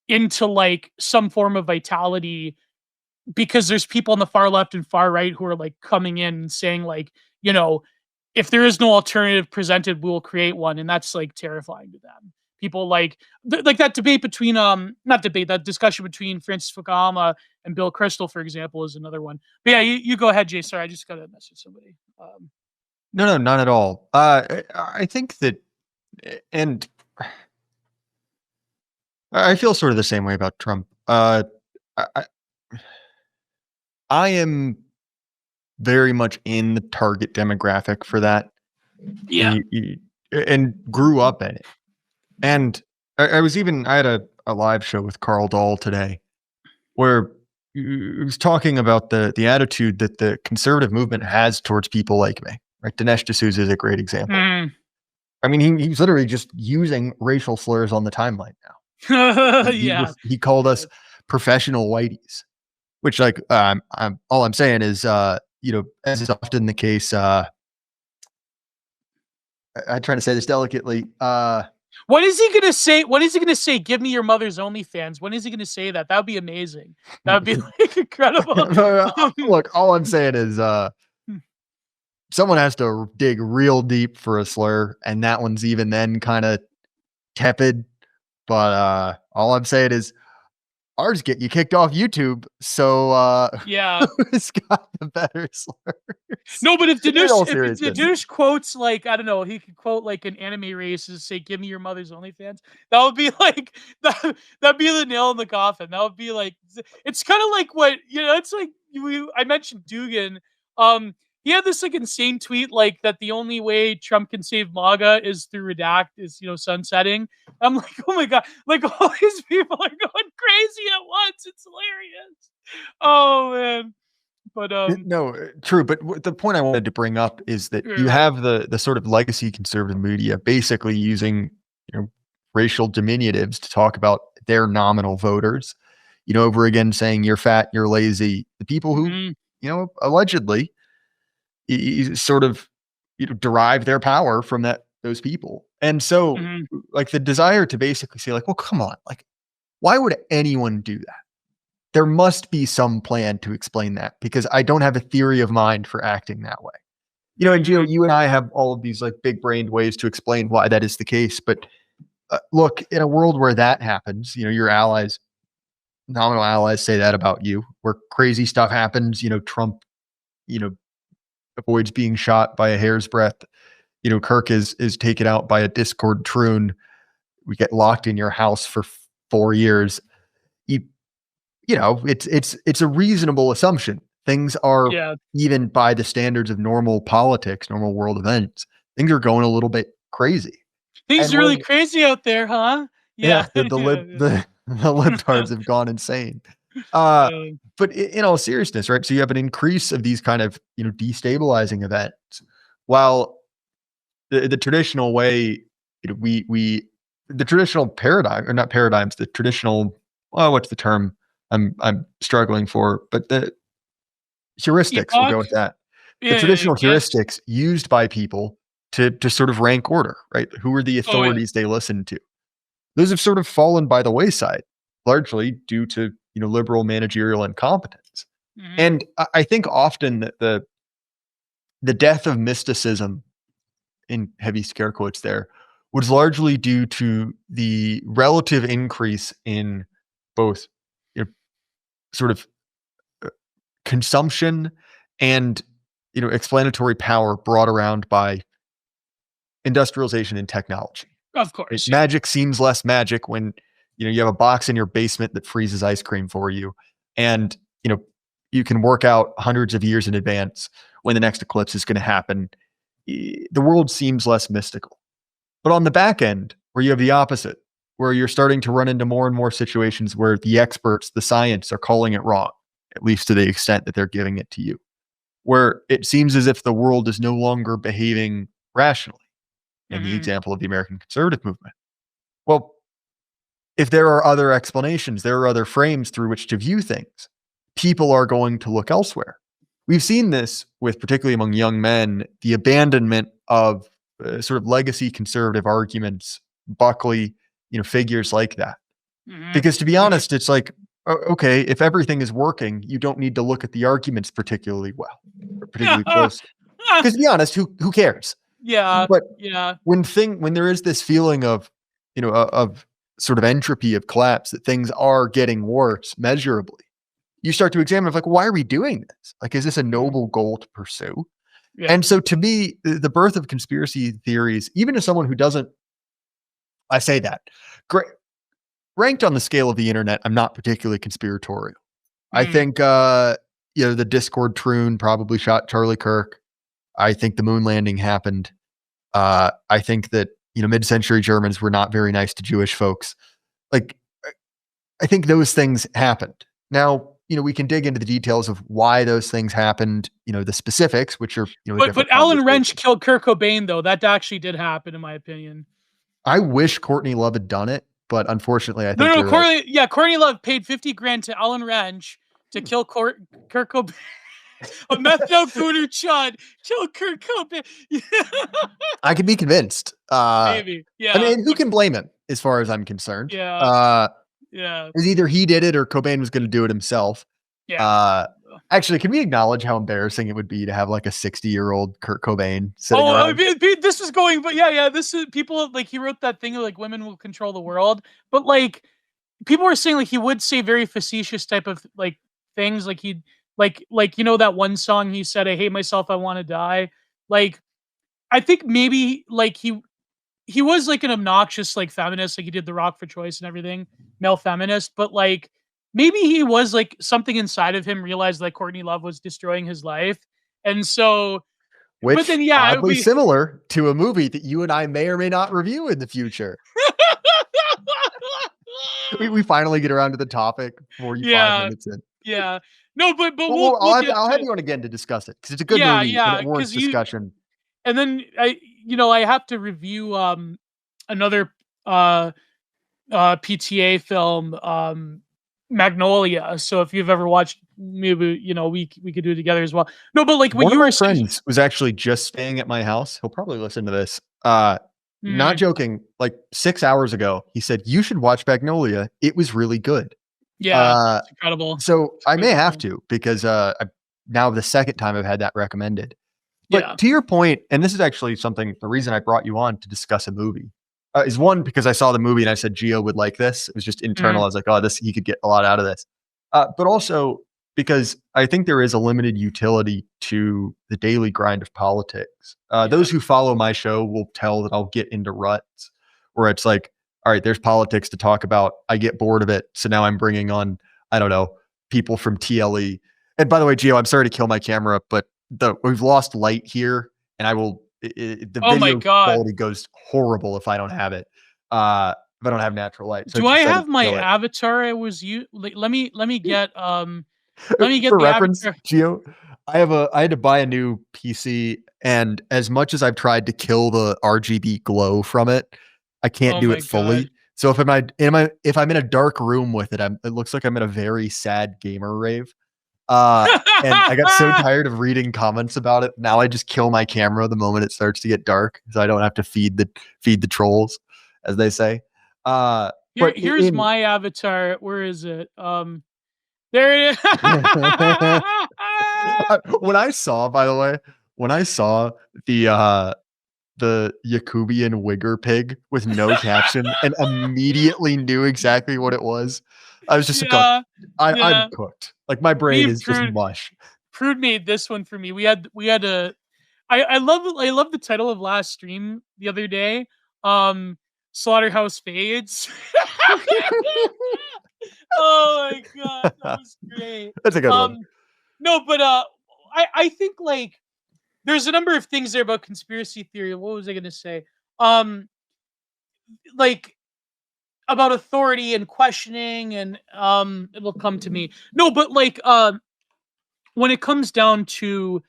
into like some form of vitality, because there's people on the far left and far right who are like coming in and saying like, if there is no alternative presented, we will create one. And that's like terrifying to them. People like that debate between that discussion between Francis Fukuyama and Bill Kristol, for example, is another one. But yeah, you go ahead, Jay. Sorry, I just got to message somebody. No, not at all. I think that, and I feel sort of the same way about Trump. I am very much in the target demographic for that. Yeah. And grew up in it. And I had a live show with Carl Dahl today where he was talking about the attitude that the conservative movement has towards people like me. Right? Dinesh D'Souza is a great example. I mean, he's literally just using racial slurs on the timeline now. Yeah. He called us professional whiteys, which like, all I'm saying is, as is often the case, I'm trying to say this delicately. What is he gonna say? What is he gonna say? Give me your mother's OnlyFans. When is he gonna say that? That would be amazing. That would be like incredible. Look, all I'm saying is, someone has to dig real deep for a slur, and that one's even then kind of tepid. But all I'm saying is, ours get you kicked off YouTube. So Yeah. who's got the better slurs? No, but if In all seriousness. Danush quotes like, I don't know, he could quote like an anime race and say, "Give me your mother's OnlyFans." That would be like that'd be the nail in the coffin. That would be like it's kind of like what it's like I mentioned Dugan. He had this like insane tweet like that the only way Trump can save MAGA is through redact is sunsetting. I'm like, oh my god, like all these people are going crazy at once. It's hilarious. Oh man. But No, true. But the point I wanted to bring up is that you have the sort of legacy conservative media basically using racial diminutives to talk about their nominal voters, over again saying you're fat, you're lazy. The people who allegedly sort of derive their power from those people, and so like the desire to basically say like, well, come on, like why would anyone do that? There must be some plan to explain that because I don't have a theory of mind for acting that way. And you and I have all of these like big brained ways to explain why that is the case. But look, in a world where that happens, your allies, nominal allies say that about you, where crazy stuff happens, Trump, avoids being shot by a hair's breadth. Kirk is taken out by a Discord troon. We get locked in your house for 4 years. It's a reasonable assumption. Things are even by the standards of normal politics, normal world events, things are going a little bit crazy. Things are really crazy out there, huh? Yeah. The libtards have gone insane. But in all seriousness, right? So you have an increase of these kind of, destabilizing events while the traditional way, the traditional paradigm or not paradigms, the traditional, what's the term I'm struggling for, but the heuristics, we'll go with that. The traditional heuristics used by people to sort of rank order, right? Who are the authorities they listen to? Those have sort of fallen by the wayside, largely due to, liberal managerial incompetence. And I think often that the death of mysticism, in heavy scare quotes there, was largely due to the relative increase in both sort of consumption and explanatory power brought around by industrialization and technology. Of course, magic seems less magic when you have a box in your basement that freezes ice cream for you, and you can work out hundreds of years in advance when the next eclipse is going to happen. The world seems less mystical. But on the back end, where you have the opposite, where you're starting to run into more and more situations where the experts, the science, are calling it wrong, at least to the extent that they're giving it to you, where it seems as if the world is no longer behaving rationally, in the example of the American conservative movement. Well, if there are other explanations, there are other frames through which to view things, people are going to look elsewhere. We've seen this with, particularly among young men, the abandonment of sort of legacy conservative arguments, Buckley, figures like that. Because to be honest, it's like, okay, if everything is working, you don't need to look at the arguments particularly well, or particularly closely. Because to be honest, who cares? Yeah. But when there is this feeling of, of sort of entropy of collapse, that things are getting worse measurably, you start to examine like, why are we doing this? Like, is this a noble goal to pursue? Yeah. And so to me, the birth of conspiracy theories, even as someone who doesn't, I say that, ranked on the scale of the internet, I'm not particularly conspiratorial. I think, the Discord troon probably shot Charlie Kirk. I think the moon landing happened. I think that, mid-century Germans were not very nice to Jewish folks. Like, I think those things happened. Now, we can dig into the details of why those things happened, the specifics, which are, but Alan Wrench killed Kurt Cobain, though. That actually did happen, in my opinion. I wish Courtney Love had done it, but unfortunately, I think Courtney Love paid $50,000 to Alan Wrench to kill Kurt Cobain. A methed out Gooner Chud killed Kurt Cobain. I could be convinced. Maybe, yeah. I mean, who can blame him, as far as I'm concerned? Yeah. Either he did it or Cobain was going to do it himself. Yeah. Actually, can we acknowledge how embarrassing it would be to have like a 60-year-old Kurt Cobain sitting around? This was going, but this is people like he wrote that thing like women will control the world, but like people were saying like he would say very facetious type of like things, like he'd like that one song he said, "I hate myself, I want to die." Like I think maybe like he was like an obnoxious like feminist, like he did the Rock for Choice and everything, male feminist, but like maybe he was like something inside of him realized that Courtney Love was destroying his life. And so but Which then yeah, it would oddly be similar to a movie that you and I may or may not review in the future. We finally get around to the topic 45 yeah, minutes in. yeah. No, but Well, we'll get I'll to have it. you on again to discuss it because it's a good Yeah, movie and yeah, it warrants because you discussion. and then I have to review another uh PTA film, Magnolia. So if you've ever watched, maybe we could do it together as well. No, but like when One you of were my saying, friends was actually just staying at my house. He'll probably listen to this. Not mm, joking. Like 6 hours ago, he said you should watch Magnolia. It was really good. yeah, Uh, it's incredible. so It's I may incredible have film. to because now the second time I've had that recommended. Yeah. But to your point, and this is actually something, the reason I brought you on to discuss a movie is one, because I saw the movie and I said Gio would like this. It was just internal. Mhm. I was like, oh, he could get a lot out of this. But also because I think there is a limited utility to the daily grind of politics. Yeah. Those who follow my show will tell that I'll get into ruts where it's like, all right, there's politics to talk about. I get bored of it. So now I'm bringing on, I don't know, people from TLE. And by the way, Gio, I'm sorry to kill my camera, but we've lost light here, and the Oh my video god. quality goes horrible if I don't have it. If I don't have natural light, so I Do I decided have to my kill it. avatar? I was you. Like, let me get For the reference, avatar. Gio, I had to buy a new PC, and as much as I've tried to kill the RGB glow from it, I can't Oh do my it god. fully. So if I'm in a dark room with it, it looks like I'm in a very sad gamer rave. And I got so tired of reading comments about it. Now I just kill my camera the moment it starts to get dark, so I don't have to feed the trolls, as they say. But Here's my avatar. Where is it? There it is. when I saw, by the way, when I saw the Yakubian wigger pig with no caption and immediately knew exactly what it was, I was just like, Yeah, I'm yeah. cooked. Like my Me brain and is just mush. Prude made this one for me. We had a I love the title of last stream the other day. Um Slaughterhouse Fades. Oh my god, that was great. That's a good one. No, but I think like there's a number of things there about conspiracy theory. What was I gonna say? Um like about authority and questioning and it'll come to me. No, but like when it comes down to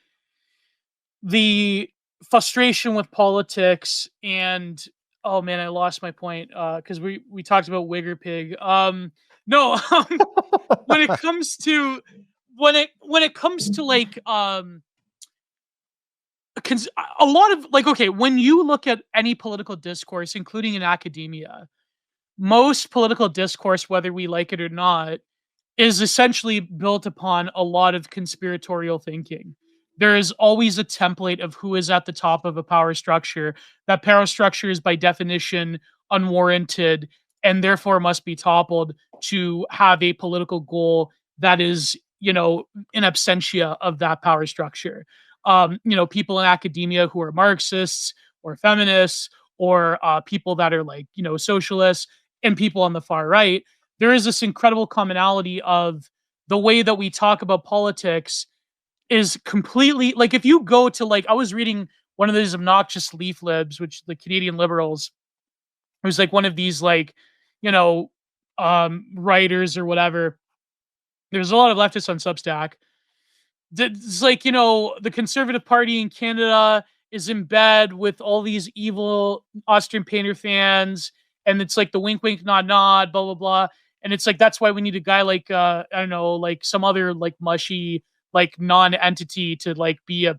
the frustration with politics and oh man, I lost my point because we talked about Wigger Pig. No, when it comes to when it comes to like a lot of like okay, when you look at any political discourse, including in academia, most political discourse, whether we like it or not, is essentially built upon a lot of conspiratorial thinking. There is always a template of who is at the top of a power structure. That power structure is by definition unwarranted and therefore must be toppled to have a political goal that is, in absentia of that power structure. People in academia who are Marxists or feminists or people that are like, socialists and people on the far right, there is this incredible commonality of the way that we talk about politics is completely like if you go to like I was reading one of these obnoxious leaf libs, which the Canadian Liberals, it was like one of these like, you know, writers or whatever. There's a lot of leftists on Substack. It's like, the Conservative Party in Canada is in bed with all these evil Austrian painter fans, and it's like the wink wink nod nod, blah blah blah. And it's like that's why we need a guy like I don't know, like some other like mushy, like non-entity to like be a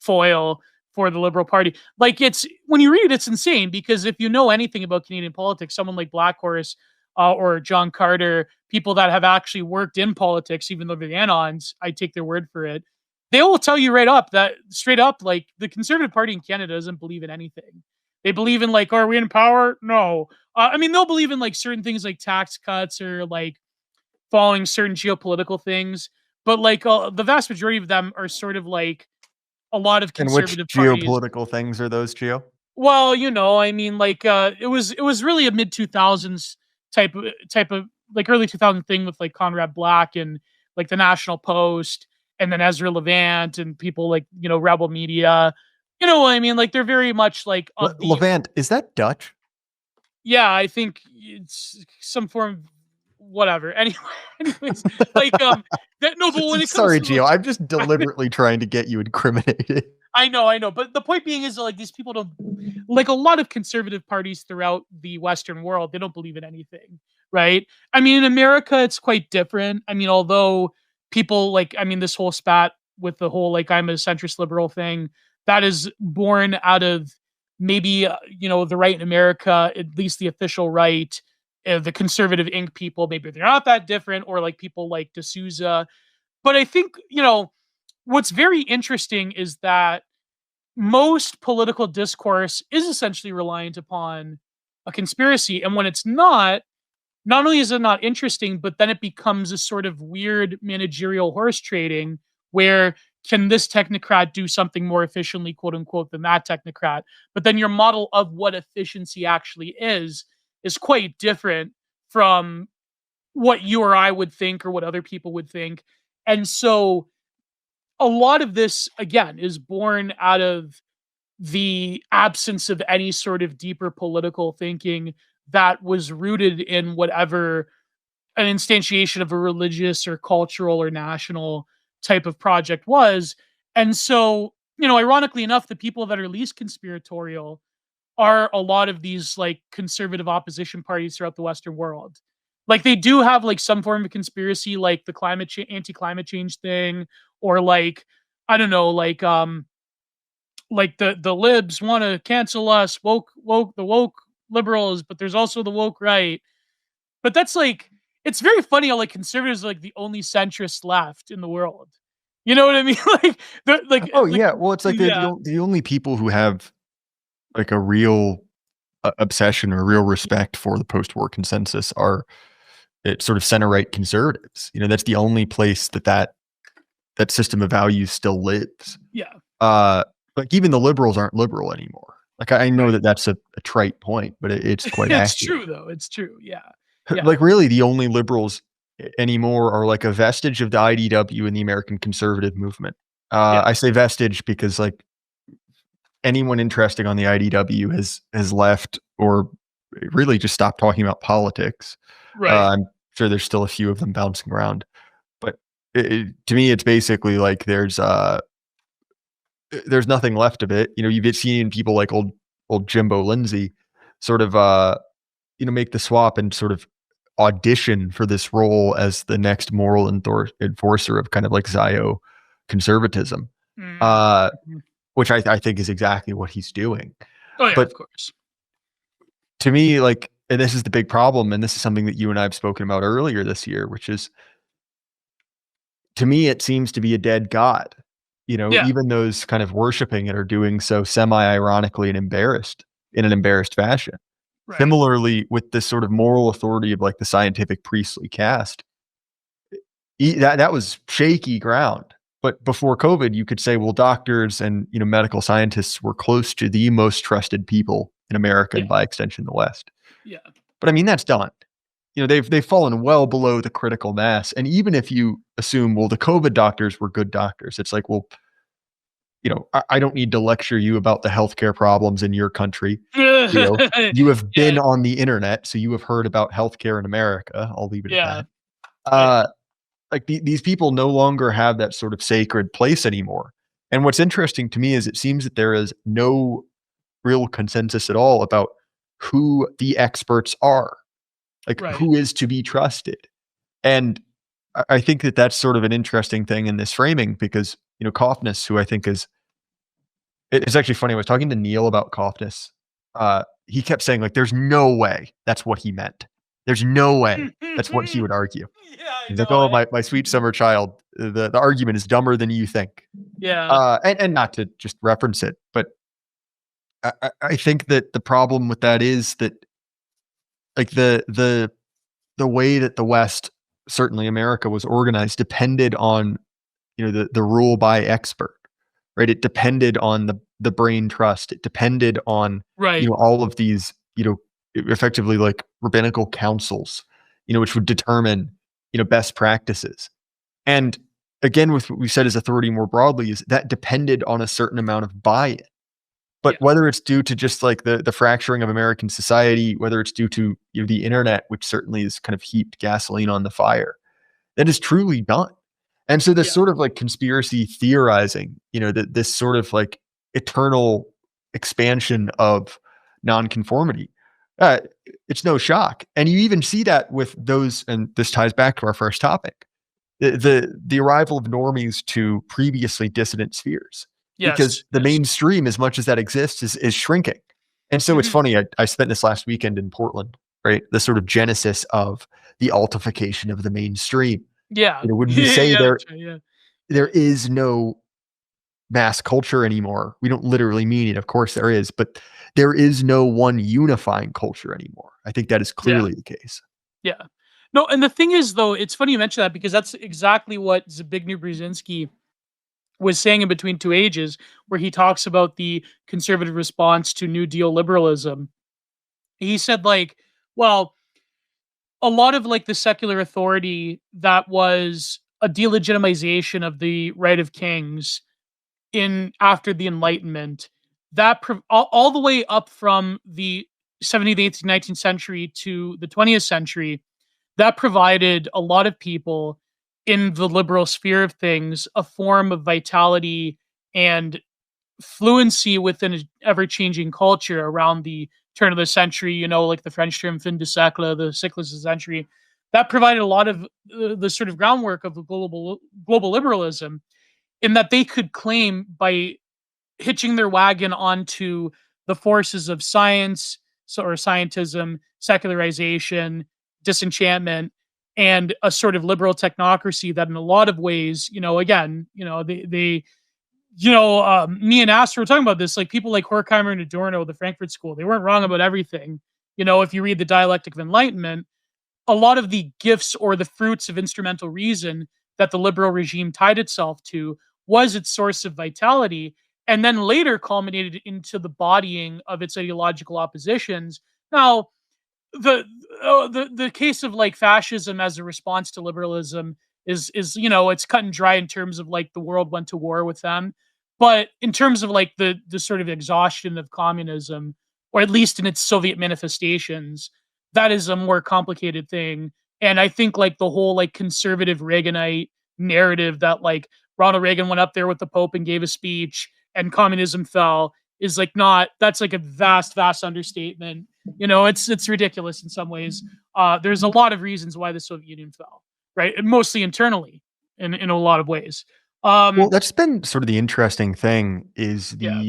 foil for the Liberal Party. Like it's when you read it, it's insane because if you know anything about Canadian politics, someone like Blackhorse or John Carter, people that have actually worked in politics, even though they're anons, I take their word for it. They will tell you straight up, like the Conservative Party in Canada doesn't believe in anything. They believe in like, are we in power? No. I mean, they'll believe in like certain things like tax cuts or like following certain geopolitical things, but like the vast majority of them are sort of like a lot of And which conservative parties. geopolitical things are those, Geo? Well, I mean, like it was really a mid 2000s type of like early 2000 thing with like Conrad Black and like the National Post and then Ezra Levant and people like Rebel Media. You know what I mean? Like they're very much like of the Levant, is that Dutch? yeah, I think it's some form of whatever. Anyways, like that no, but when it comes Sorry, to Geo. I'm just deliberately trying to get you incriminated. I know, but the point being is that, like these people don't like a lot of conservative parties throughout the Western world. They don't believe in anything, right? I mean, in America, it's quite different. I mean, although people like, I mean, this whole spat with the whole like I'm a centrist liberal thing that is born out of maybe the right in America, at least the official right, the conservative Inc. people. Maybe they're not that different, or like people like D'Souza. But I think what's very interesting is that most political discourse is essentially reliant upon a conspiracy. And when it's not only is it not interesting, but then it becomes a sort of weird managerial horse trading where can this technocrat do something more efficiently, quote unquote, than that technocrat? But then your model of what efficiency actually is quite different from what you or I would think or what other people would think. And so a lot of this, again, is born out of the absence of any sort of deeper political thinking that was rooted in whatever an instantiation of a religious or cultural or national type of project was. And so, ironically enough, the people that are least conspiratorial are a lot of these like conservative opposition parties throughout the Western world. Like they do have like some form of conspiracy, like the anti-climate change thing, or like I don't know, like the libs want to cancel us, the woke liberals, but there's also the woke right. But that's like it's very funny how like conservatives are like the only centrist left in the world. You know what I mean? Like they're like Oh like yeah, well, it's like yeah, the only people who have like a real obsession or real respect for the post-war consensus are sort of center-right conservatives. That's the only place that system of values still lives. yeah, Like even the liberals aren't liberal anymore. Like I know right. that that's a trite point, but it's quite It's accurate. true though. It's true. Yeah. Yeah. Like really, the only liberals anymore are like a vestige of the IDW and the American conservative movement. Yeah. I say vestige because like anyone interesting on the IDW has left or really just stopped talking about politics. Right. I'm sure there's still a few of them bouncing around, but to me, it's basically like there's nothing left of it. You've seen people like old Jimbo Lindsay sort of make the swap and sort of audition for this role as the next moral enforcer of kind of like Zio conservatism, uh, Mhm. which I think is exactly what he's doing. Oh yeah, But of course. to me, like, and this is the big problem, and this is something that you and I have spoken about earlier this year, which is, to me, it seems to be a dead god. Yeah. Even those kind of worshiping it are doing so semi-ironically and in an embarrassed fashion. Right. Similarly, with this sort of moral authority of like the scientific priestly caste, that was shaky ground. But before COVID, you could say, well, doctors and medical scientists were close to the most trusted people in America Yeah. and by extension the West. Yeah. But I mean, that's done. They've fallen well below the critical mass. And even if you assume, well, the COVID doctors were good doctors, it's like, well, I don't need to lecture you about the healthcare problems in your country. You have been Yeah. on the internet, so you have heard about healthcare in America. I'll leave it at Yeah. that. Like these people no longer have that sort of sacred place anymore. And what's interesting to me is it seems that there is no real consensus at all about who the experts are, like Right. who is to be trusted. And I think that that's sort of an interesting thing in this framing because, Kaufness, who I think it's actually funny. I was talking to Neil about Kaufness. He kept saying like, there's no way that's what he meant. There's no way that's what he would argue. Yeah, I He's know. like, oh, my sweet summer child, the argument is dumber than you think. Yeah. And not to just reference it, but I think that the problem with that is that like the way that the West, certainly America, was organized depended on, the rule by expert, right? It depended on the brain trust. It depended on, Right. all of these, effectively like rabbinical councils, which would determine, best practices. And again, with what we said as authority more broadly, is that depended on a certain amount of buy-in. Yeah. But whether it's due to just like the fracturing of American society, whether it's due to, the internet, which certainly has kind of heaped gasoline on the fire, that is truly done. And so this Yeah. sort of like conspiracy theorizing, that this sort of like eternal expansion of nonconformity, uh, it's no shock. And you even see that with those, and this ties back to our first topic, the arrival of normies to previously dissident spheres, because Yes. the Yes. mainstream, as much as that exists, is shrinking. And so it's Mhm. funny. I spent this last weekend in Portland, right? The sort of genesis of the altification of the mainstream. Yeah. When we Yeah, say yeah, that's right, yeah. there is no mass culture anymore, we don't literally mean it. Of course there is, but there is no one unifying culture anymore. I think that is Yeah. clearly the case. Yeah. No, and the thing is, though, it's funny you mention that because that's exactly what Zbigniew Brzezinski was saying in Between Two Ages, where he talks about the conservative response to New Deal liberalism. He said, like, well, a lot of like the secular authority that was a delegitimization of the right of kings in after the Enlightenment, that all the way up from the 17th, 18th, 19th century to the 20th century, that provided a lot of people in the liberal sphere of things a form of vitality and fluency within an ever-changing culture around the turn of the century, like the French term fin de siècle, the siècle of the century. That provided a lot of the sort of groundwork of the global liberalism, in that they could claim by hitching their wagon onto the forces of science, or scientism, secularization, disenchantment, and a sort of liberal technocracy that in a lot of ways, again, me and Astor were talking about this, like people like Horkheimer and Adorno, the Frankfurt School, they weren't wrong about everything. If you read the Dialectic of Enlightenment, a lot of the gifts or the fruits of instrumental reason that the liberal regime tied itself to was its source of vitality, and then later culminated into the bodying of its ideological oppositions. Now, the case of like fascism as a response to liberalism is it's cut and dry in terms of like the world went to war with them, but in terms of like the sort of exhaustion of communism, or at least in its Soviet manifestations, that is a more complicated thing. And I think like the whole like conservative Reaganite narrative that like Ronald Reagan went up there with the Pope and gave a speech and communism fell is like not, that's like a vast understatement. It's ridiculous in some ways. There's a lot of reasons why the Soviet Union fell, right? And mostly internally in a lot of ways. Well, that's been sort of the interesting thing, is Yeah,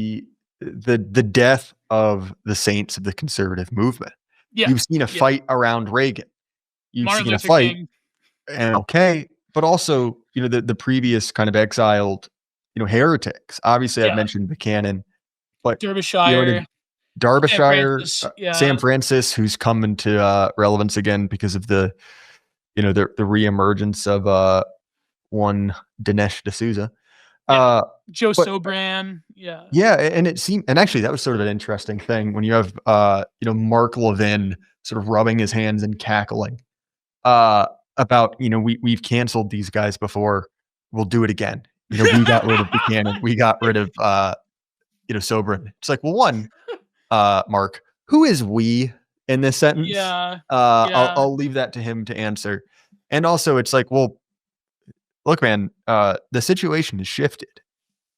the death of the saints of the conservative movement. yeah, You've seen a yeah. fight around Reagan. You've Martin seen a Luther fight, King. and okay, but also, the previous kind of exiled, heretics. Obviously, I've Yeah, mentioned Buchanan, but in Derbyshire, Sam Derbyshire, Francis. Sam Yeah, Francis, who's come into relevance again because of the reemergence of one Dinesh D'Souza. yeah. Uh, Joe but Sobran. Yeah, yeah, and it seemed, and actually that was sort of an interesting thing when you have Mark Levin sort of rubbing his hands and cackling about, we've canceled these guys before, we'll do it again. We got rid of Buchanan, we got rid of Sobran. It's like, well, one, Mark, who is we in this sentence? yeah, I'll yeah, leave that to him to answer. And also, it's like, well, look, man, the situation has shifted.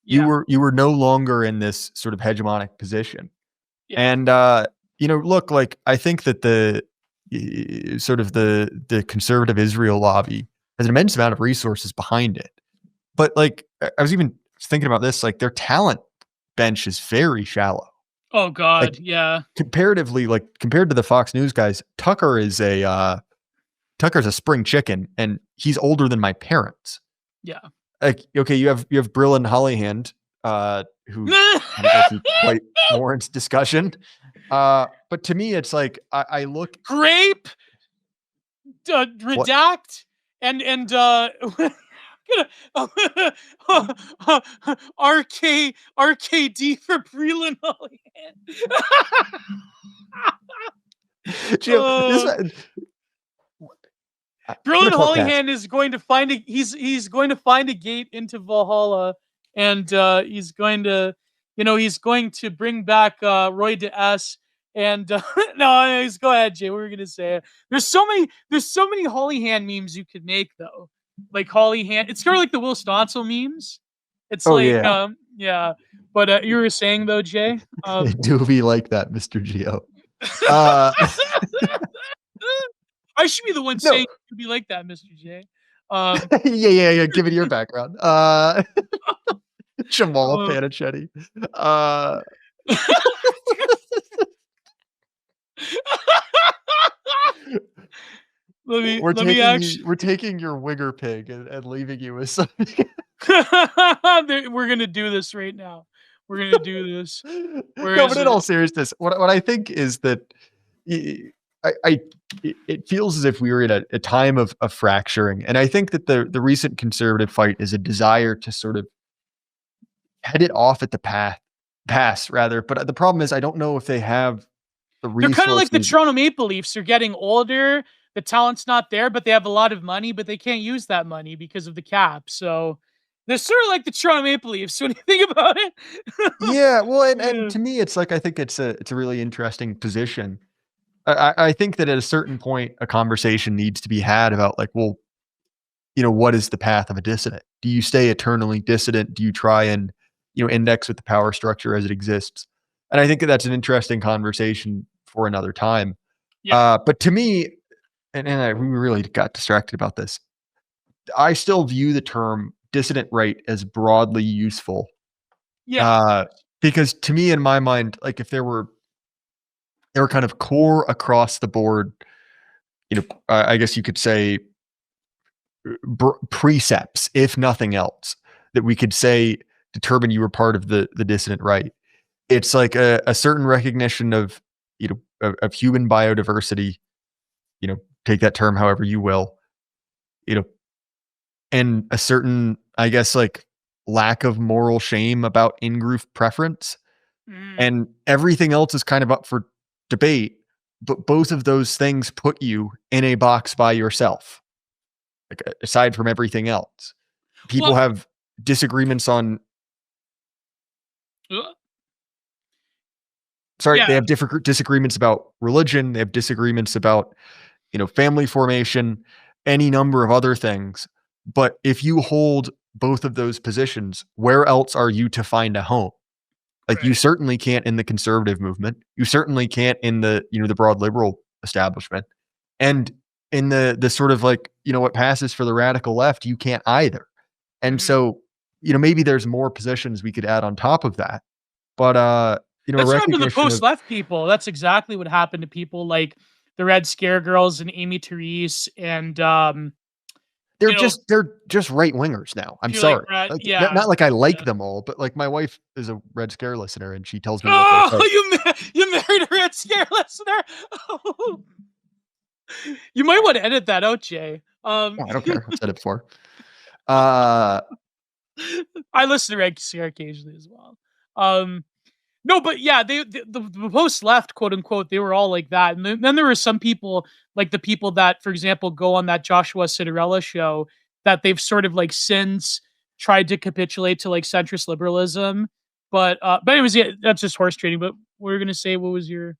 You yeah, were no longer in this sort of hegemonic position. yeah, And look, like, I think that sort of the conservative Israel lobby has an immense amount of resources behind it. But like, I was even thinking about this, like their talent bench is very shallow. oh Like god, yeah, comparatively, like compared to the Fox News guys, Tucker's a spring chicken, and he's older than my parents. yeah, Like, okay, you have Brill and Hollyhand, who I don't know if he quite warrants discussion. But to me, it's like I look grape, redact, and RKD for Breland Holihan. Breland Holihan is going to find he's going to find a gate into Valhalla, and he's going to bring back Roy de S. And no, go ahead, Jay. What were we gonna say? There's so many Holihan memes you could make though. Like Holihan, it's sort of like the Will Stoncil memes. It's yeah. But you were saying though, Jay. I do be like that, Mr. Geo. I should be the one saying to be like that, Mr. J. Yeah. Give it your background. Jamal Pennacchietti. We're taking your wigger pig and leaving you with something. We're gonna do this right now. We're gonna do this. But in all seriousness, what I think is that it feels as if we were in a time of fracturing, and I think that the recent conservative fight is a desire to sort of head it off at the pass rather. But the problem is, I don't know if they have the resources. They're kind of like the Toronto Maple Leafs. They're getting older. The talent's not there, but they have a lot of money, but they can't use that money because of the cap. So they're sort of like the Toronto Maple Leafs when you think about it. Yeah, well, and to me, it's like I think it's a really interesting position. I think that at a certain point, a conversation needs to be had about like, well, what is the path of a dissident? Do you stay eternally dissident? Do you try and index with the power structure as it exists? And I think that that's an interesting conversation for another time. Yeah. But to me, we really got distracted about this. I still view the term dissident right as broadly useful. Yeah. Because to me, in my mind, like if there were kind of core across the board, I guess you could say precepts, if nothing else, that we could say determine you were part of the dissident right. It's like a certain recognition of of human biodiversity. Take that term however you will. And a certain, I guess, like lack of moral shame about in-group preference, and everything else is kind of up for debate. But both of those things put you in a box by yourself. Like aside from everything else, people have disagreements on. They have different disagreements about religion. They have disagreements about, family formation, any number of other things. But if you hold both of those positions, where else are you to find a home? Like you certainly can't in the conservative movement. You certainly can't in the, the broad liberal establishment. And in the sort of like, what passes for the radical left, you can't either. And so, maybe there's more positions we could add on top of that. But, that's happened to the post-left people. That's exactly what happened to people like the Red Scare Girls and Amy Therese and they're just right wingers now. I'm sorry. Not like I like them all, but like my wife is a Red Scare listener and she tells me. You married a Red Scare listener? Oh. You might want to edit that out, Jay. I don't care. I've said it before. I listen to Red Scare occasionally as well. No, but yeah, the post left, quote unquote, they were all like that. And then there were some people, like the people that, for example, go on that Joshua Citarella show, that they've sort of like since tried to capitulate to like centrist liberalism. But anyways, yeah, that's just horse trading. But what were you gonna say? What was your?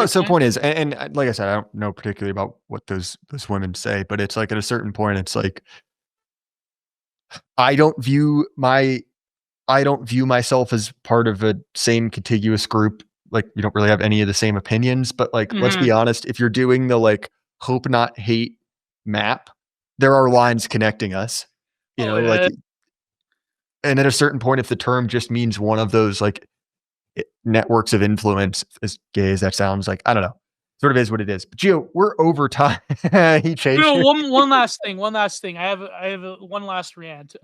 So point is, and like I said, I don't know particularly about what those women say, but it's like at a certain point, it's like I don't view myself as part of a same contiguous group. Like we don't really have any of the same opinions, but like, let's be honest, if you're doing the like hope not hate map, there are lines connecting us, like, and at a certain point, if the term just means one of those like networks of influence, as gay as that sounds, like, I don't know, sort of is what it is. But Gio, we're over time. He changed. One last thing. I have one last rant.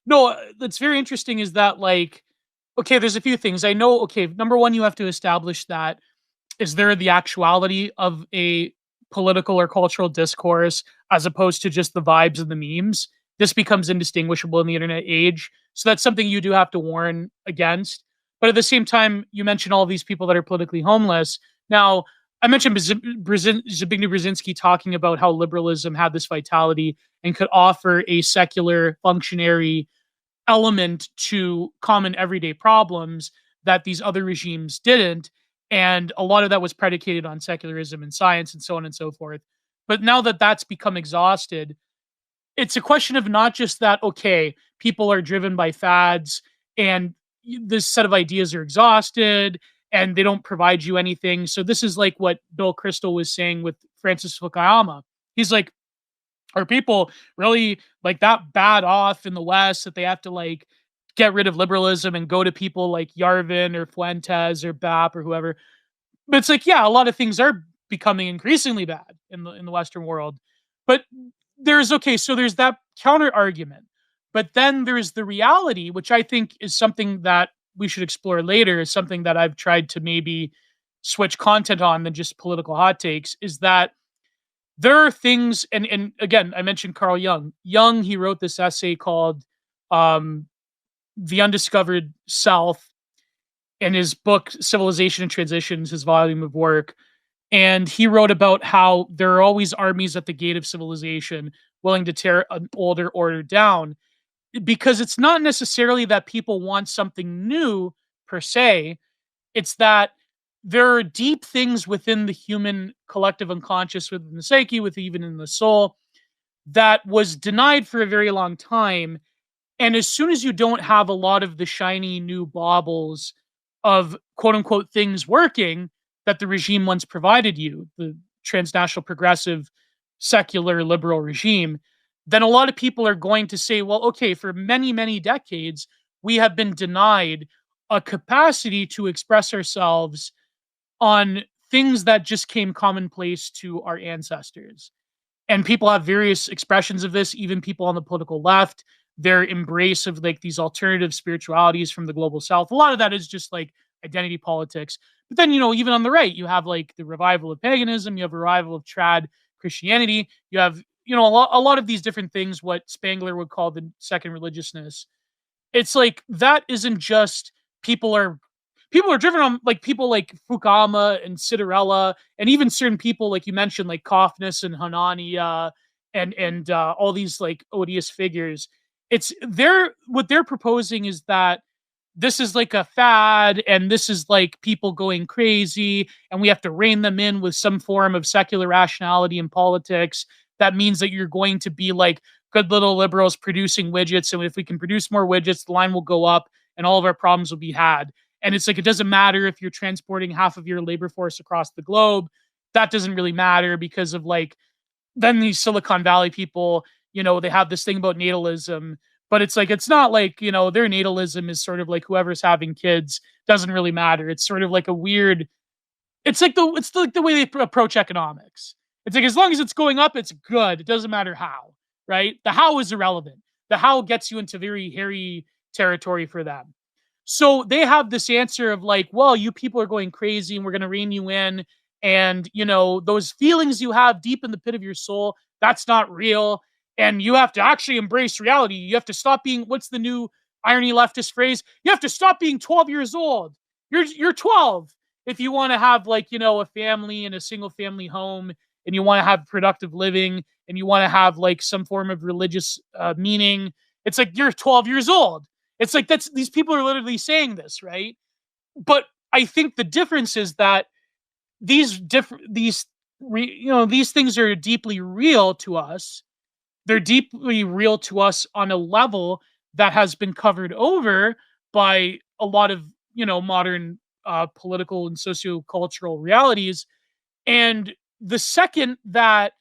No, that's very interesting is that, like, okay, there's a few things. I know, okay, number one, you have to establish that is there the actuality of a political or cultural discourse as opposed to just the vibes and the memes? This becomes indistinguishable in the internet age. So that's something you do have to warn against. But at the same time, you mentioned all these people that are politically homeless. Now, I mentioned Zbigniew Brzezinski talking about how liberalism had this vitality and could offer a secular functionary element to common everyday problems that these other regimes didn't. And a lot of that was predicated on secularism and science and so on and so forth. But now that that's become exhausted, it's a question of not just that, okay, people are driven by fads and this set of ideas are exhausted and they don't provide you anything. So this is like what Bill Crystal was saying with Francis Fukuyama. He's like, are people really like that bad off in the West that they have to like get rid of liberalism and go to people like Yarvin or Fuentes or BAP or whoever? But it's like, yeah, a lot of things are becoming increasingly bad in the Western world. But there's okay, so there's that counter argument. But then there's the reality, which I think is something that we should explore later, is something that I've tried to maybe switch content on than just political hot takes, is that there are things, and again, I mentioned Carl Jung. Jung, he wrote this essay called um, The Undiscovered Self in his book Civilization and Transitions, his volume of work. And he wrote about how there are always armies at the gate of civilization willing to tear an older order down, because it's not necessarily that people want something new per se. It's that there are deep things within the human collective unconscious, within the psyche, with even in the soul, that was denied for a very long time. And as soon as you don't have a lot of the shiny new baubles of quote unquote things working that the regime once provided you, the transnational progressive secular liberal regime, then a lot of people are going to say, well, okay, for many, many decades, we have been denied a capacity to express ourselves on things that just came commonplace to our ancestors. And people have various expressions of this, even people on the political left, their embrace of like these alternative spiritualities from the global south. A lot of that is just like identity politics. But then, even on the right, you have like the revival of paganism, you have a revival of trad Christianity, you have, a lot of these different things, what Spangler would call the second religiousness. It's like that isn't just people are people are driven on like people like Fukuyama and Cinderella, and even certain people like you mentioned, like Kaufness and Hanani, and all these like odious figures. It's they're what they're proposing is that this is like a fad, and this is like people going crazy, and we have to rein them in with some form of secular rationality in politics. That means that you're going to be like good little liberals producing widgets, and if we can produce more widgets, the line will go up, and all of our problems will be had. And it's like, it doesn't matter if you're transporting half of your labor force across the globe. That doesn't really matter because of like, then these Silicon Valley people, they have this thing about natalism, but it's like, it's not like, their natalism is sort of like whoever's having kids doesn't really matter. It's sort of like a weird, it's like the way they approach economics. It's like, as long as it's going up, it's good. It doesn't matter how, right? The how is irrelevant. The how gets you into very hairy territory for them. So they have this answer of like, well, you people are going crazy and we're going to rein you in. And, those feelings you have deep in the pit of your soul, that's not real. And you have to actually embrace reality. You have to stop being, what's the new irony leftist phrase? You have to stop being 12 years old. You're 12 if you want to have like, a family and a single family home, and you want to have productive living, and you want to have like some form of religious meaning. It's like you're 12 years old. It's like these people are literally saying this, right? But I think the difference is that these things are deeply real to us. They're deeply real to us on a level that has been covered over by a lot of modern political and sociocultural realities. And the second that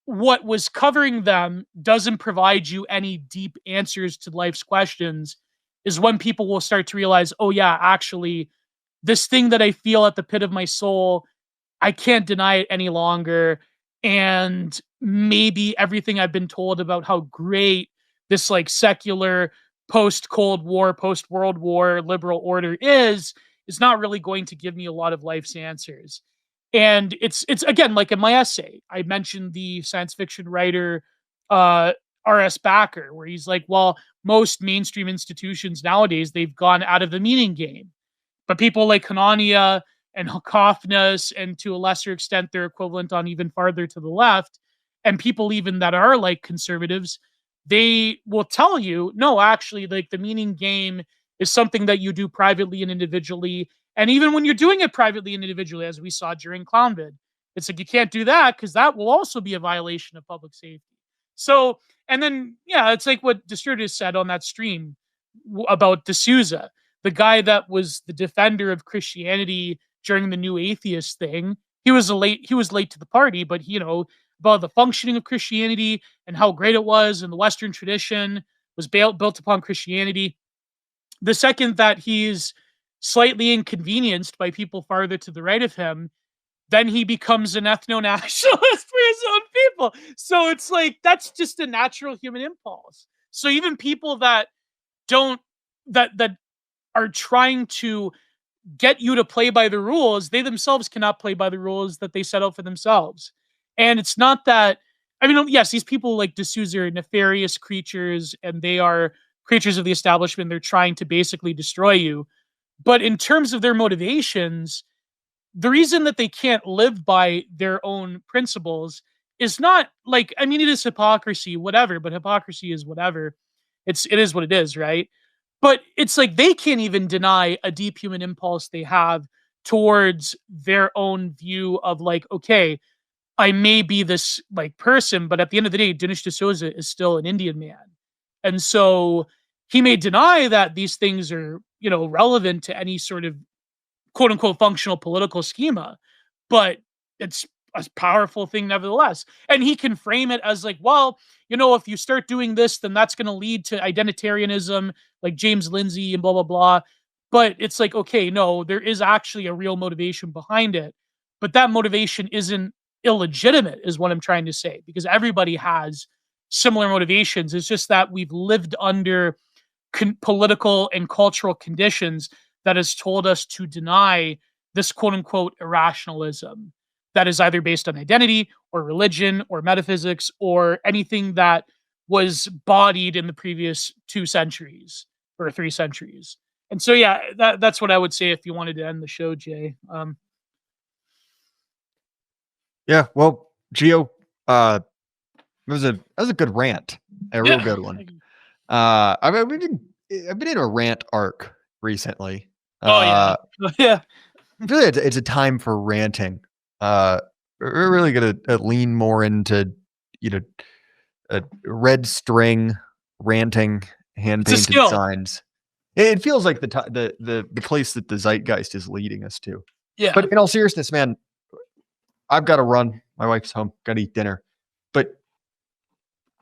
what was covering them doesn't provide you any deep answers to life's questions is when people will start to realize, oh yeah, actually, this thing that I feel at the pit of my soul, I can't deny it any longer. And maybe everything I've been told about how great this like secular post-Cold War, post-World War liberal order is not really going to give me a lot of life's answers. And it's again, like in my essay, I mentioned the science fiction writer R.S. Backer, where he's like, well, most mainstream institutions nowadays, they've gone out of the meaning game. But people like Hanania and Hoffness, and to a lesser extent, their equivalent on even farther to the left, and people even that are like conservatives, they will tell you, no, actually, like the meaning game is something that you do privately and individually. And even when you're doing it privately and individually, as we saw during Clownvid, it's like you can't do that because that will also be a violation of public safety. So, and then, yeah, it's like what Dissident said on that stream about D'Souza, the guy that was the defender of Christianity during the New Atheist thing. He was late to the party, but about the functioning of Christianity and how great it was, and the Western tradition was built upon Christianity. The second that he's slightly inconvenienced by people farther to the right of him, then he becomes an ethno-nationalist for his own people. So it's like, that's just a natural human impulse. So even people that are trying to get you to play by the rules, they themselves cannot play by the rules that they set out for themselves. And it's not that, I mean, yes, these people like D'Souza are nefarious creatures, and they are creatures of the establishment. They're trying to basically destroy you. But in terms of their motivations, the reason that they can't live by their own principles is not like, I mean, it is hypocrisy, whatever, but hypocrisy is whatever. It is what it is, right? But it's like they can't even deny a deep human impulse they have towards their own view of like, okay, I may be this like person, but at the end of the day, Dinesh D'Souza is still an Indian man. And so he may deny that these things are, relevant to any sort of quote unquote functional political schema, but it's a powerful thing nevertheless. And he can frame it as like, well, if you start doing this, then that's going to lead to identitarianism, like James Lindsay and blah, blah, blah. But it's like, okay, no, there is actually a real motivation behind it. But that motivation isn't illegitimate, is what I'm trying to say, because everybody has similar motivations. It's just that we've lived under political and cultural conditions that has told us to deny this quote unquote irrationalism that is either based on identity or religion or metaphysics or anything that was bodied in the previous 2 centuries or 3 centuries. And so, yeah, that's what I would say if you wanted to end the show, Jay. Yeah, well, Gio, that was a good rant, a real good one. I've been in a rant arc recently. Yeah. Really, it's a time for ranting. We're really gonna lean more into a red string ranting, hand painted signs. It feels like the place that the zeitgeist is leading us to. Yeah. But in all seriousness, man, I've got to run. My wife's home. Got to eat dinner. But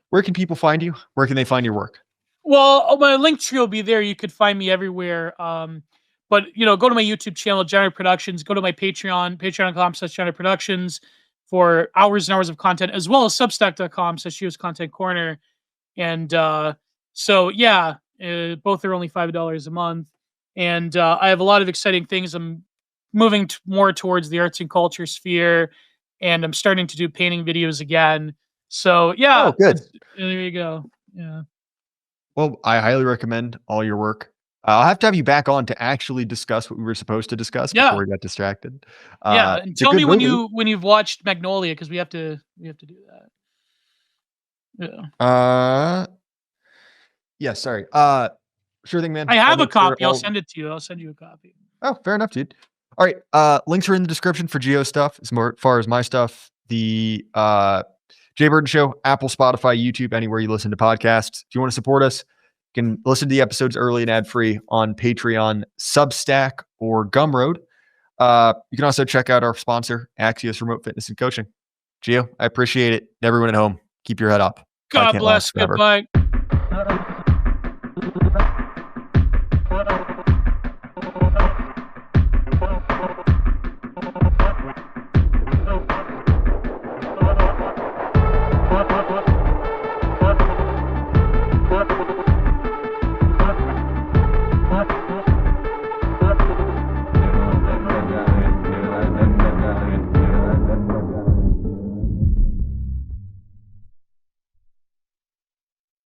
where can people find you? Where can they find your work? Well, my link tree will be there. You could find me everywhere. But go to my YouTube channel, Genre Productions. Go to my Patreon, patreon.com/Genre Productions, for hours and hours of content, as well as Substack.com/Gio's Content Corner. And so yeah, both are only $5 a month. And I have a lot of exciting things. I'm moving more towards the arts and culture sphere, and I'm starting to do painting videos again. So yeah, good. There you go. Yeah. Well, I highly recommend all your work. I'll have to have you back on to actually discuss what we were supposed to discuss before we got distracted. And tell me when you've watched Magnolia, because we have to do that. Yeah. Yeah. Sorry. Sure thing, man. I have a copy. I'll send it to you. I'll send you a copy. Oh, fair enough, dude. All right. Links are in the description for Gio stuff. As far as my stuff, the Jay Burton Show, Apple, Spotify, YouTube, anywhere you listen to podcasts. If you want to support us, you can listen to the episodes early and ad-free on Patreon, Substack, or Gumroad. You can also check out our sponsor, Axios Remote Fitness and Coaching. Gio, I appreciate it. Everyone at home, keep your head up. God bless. Goodbye.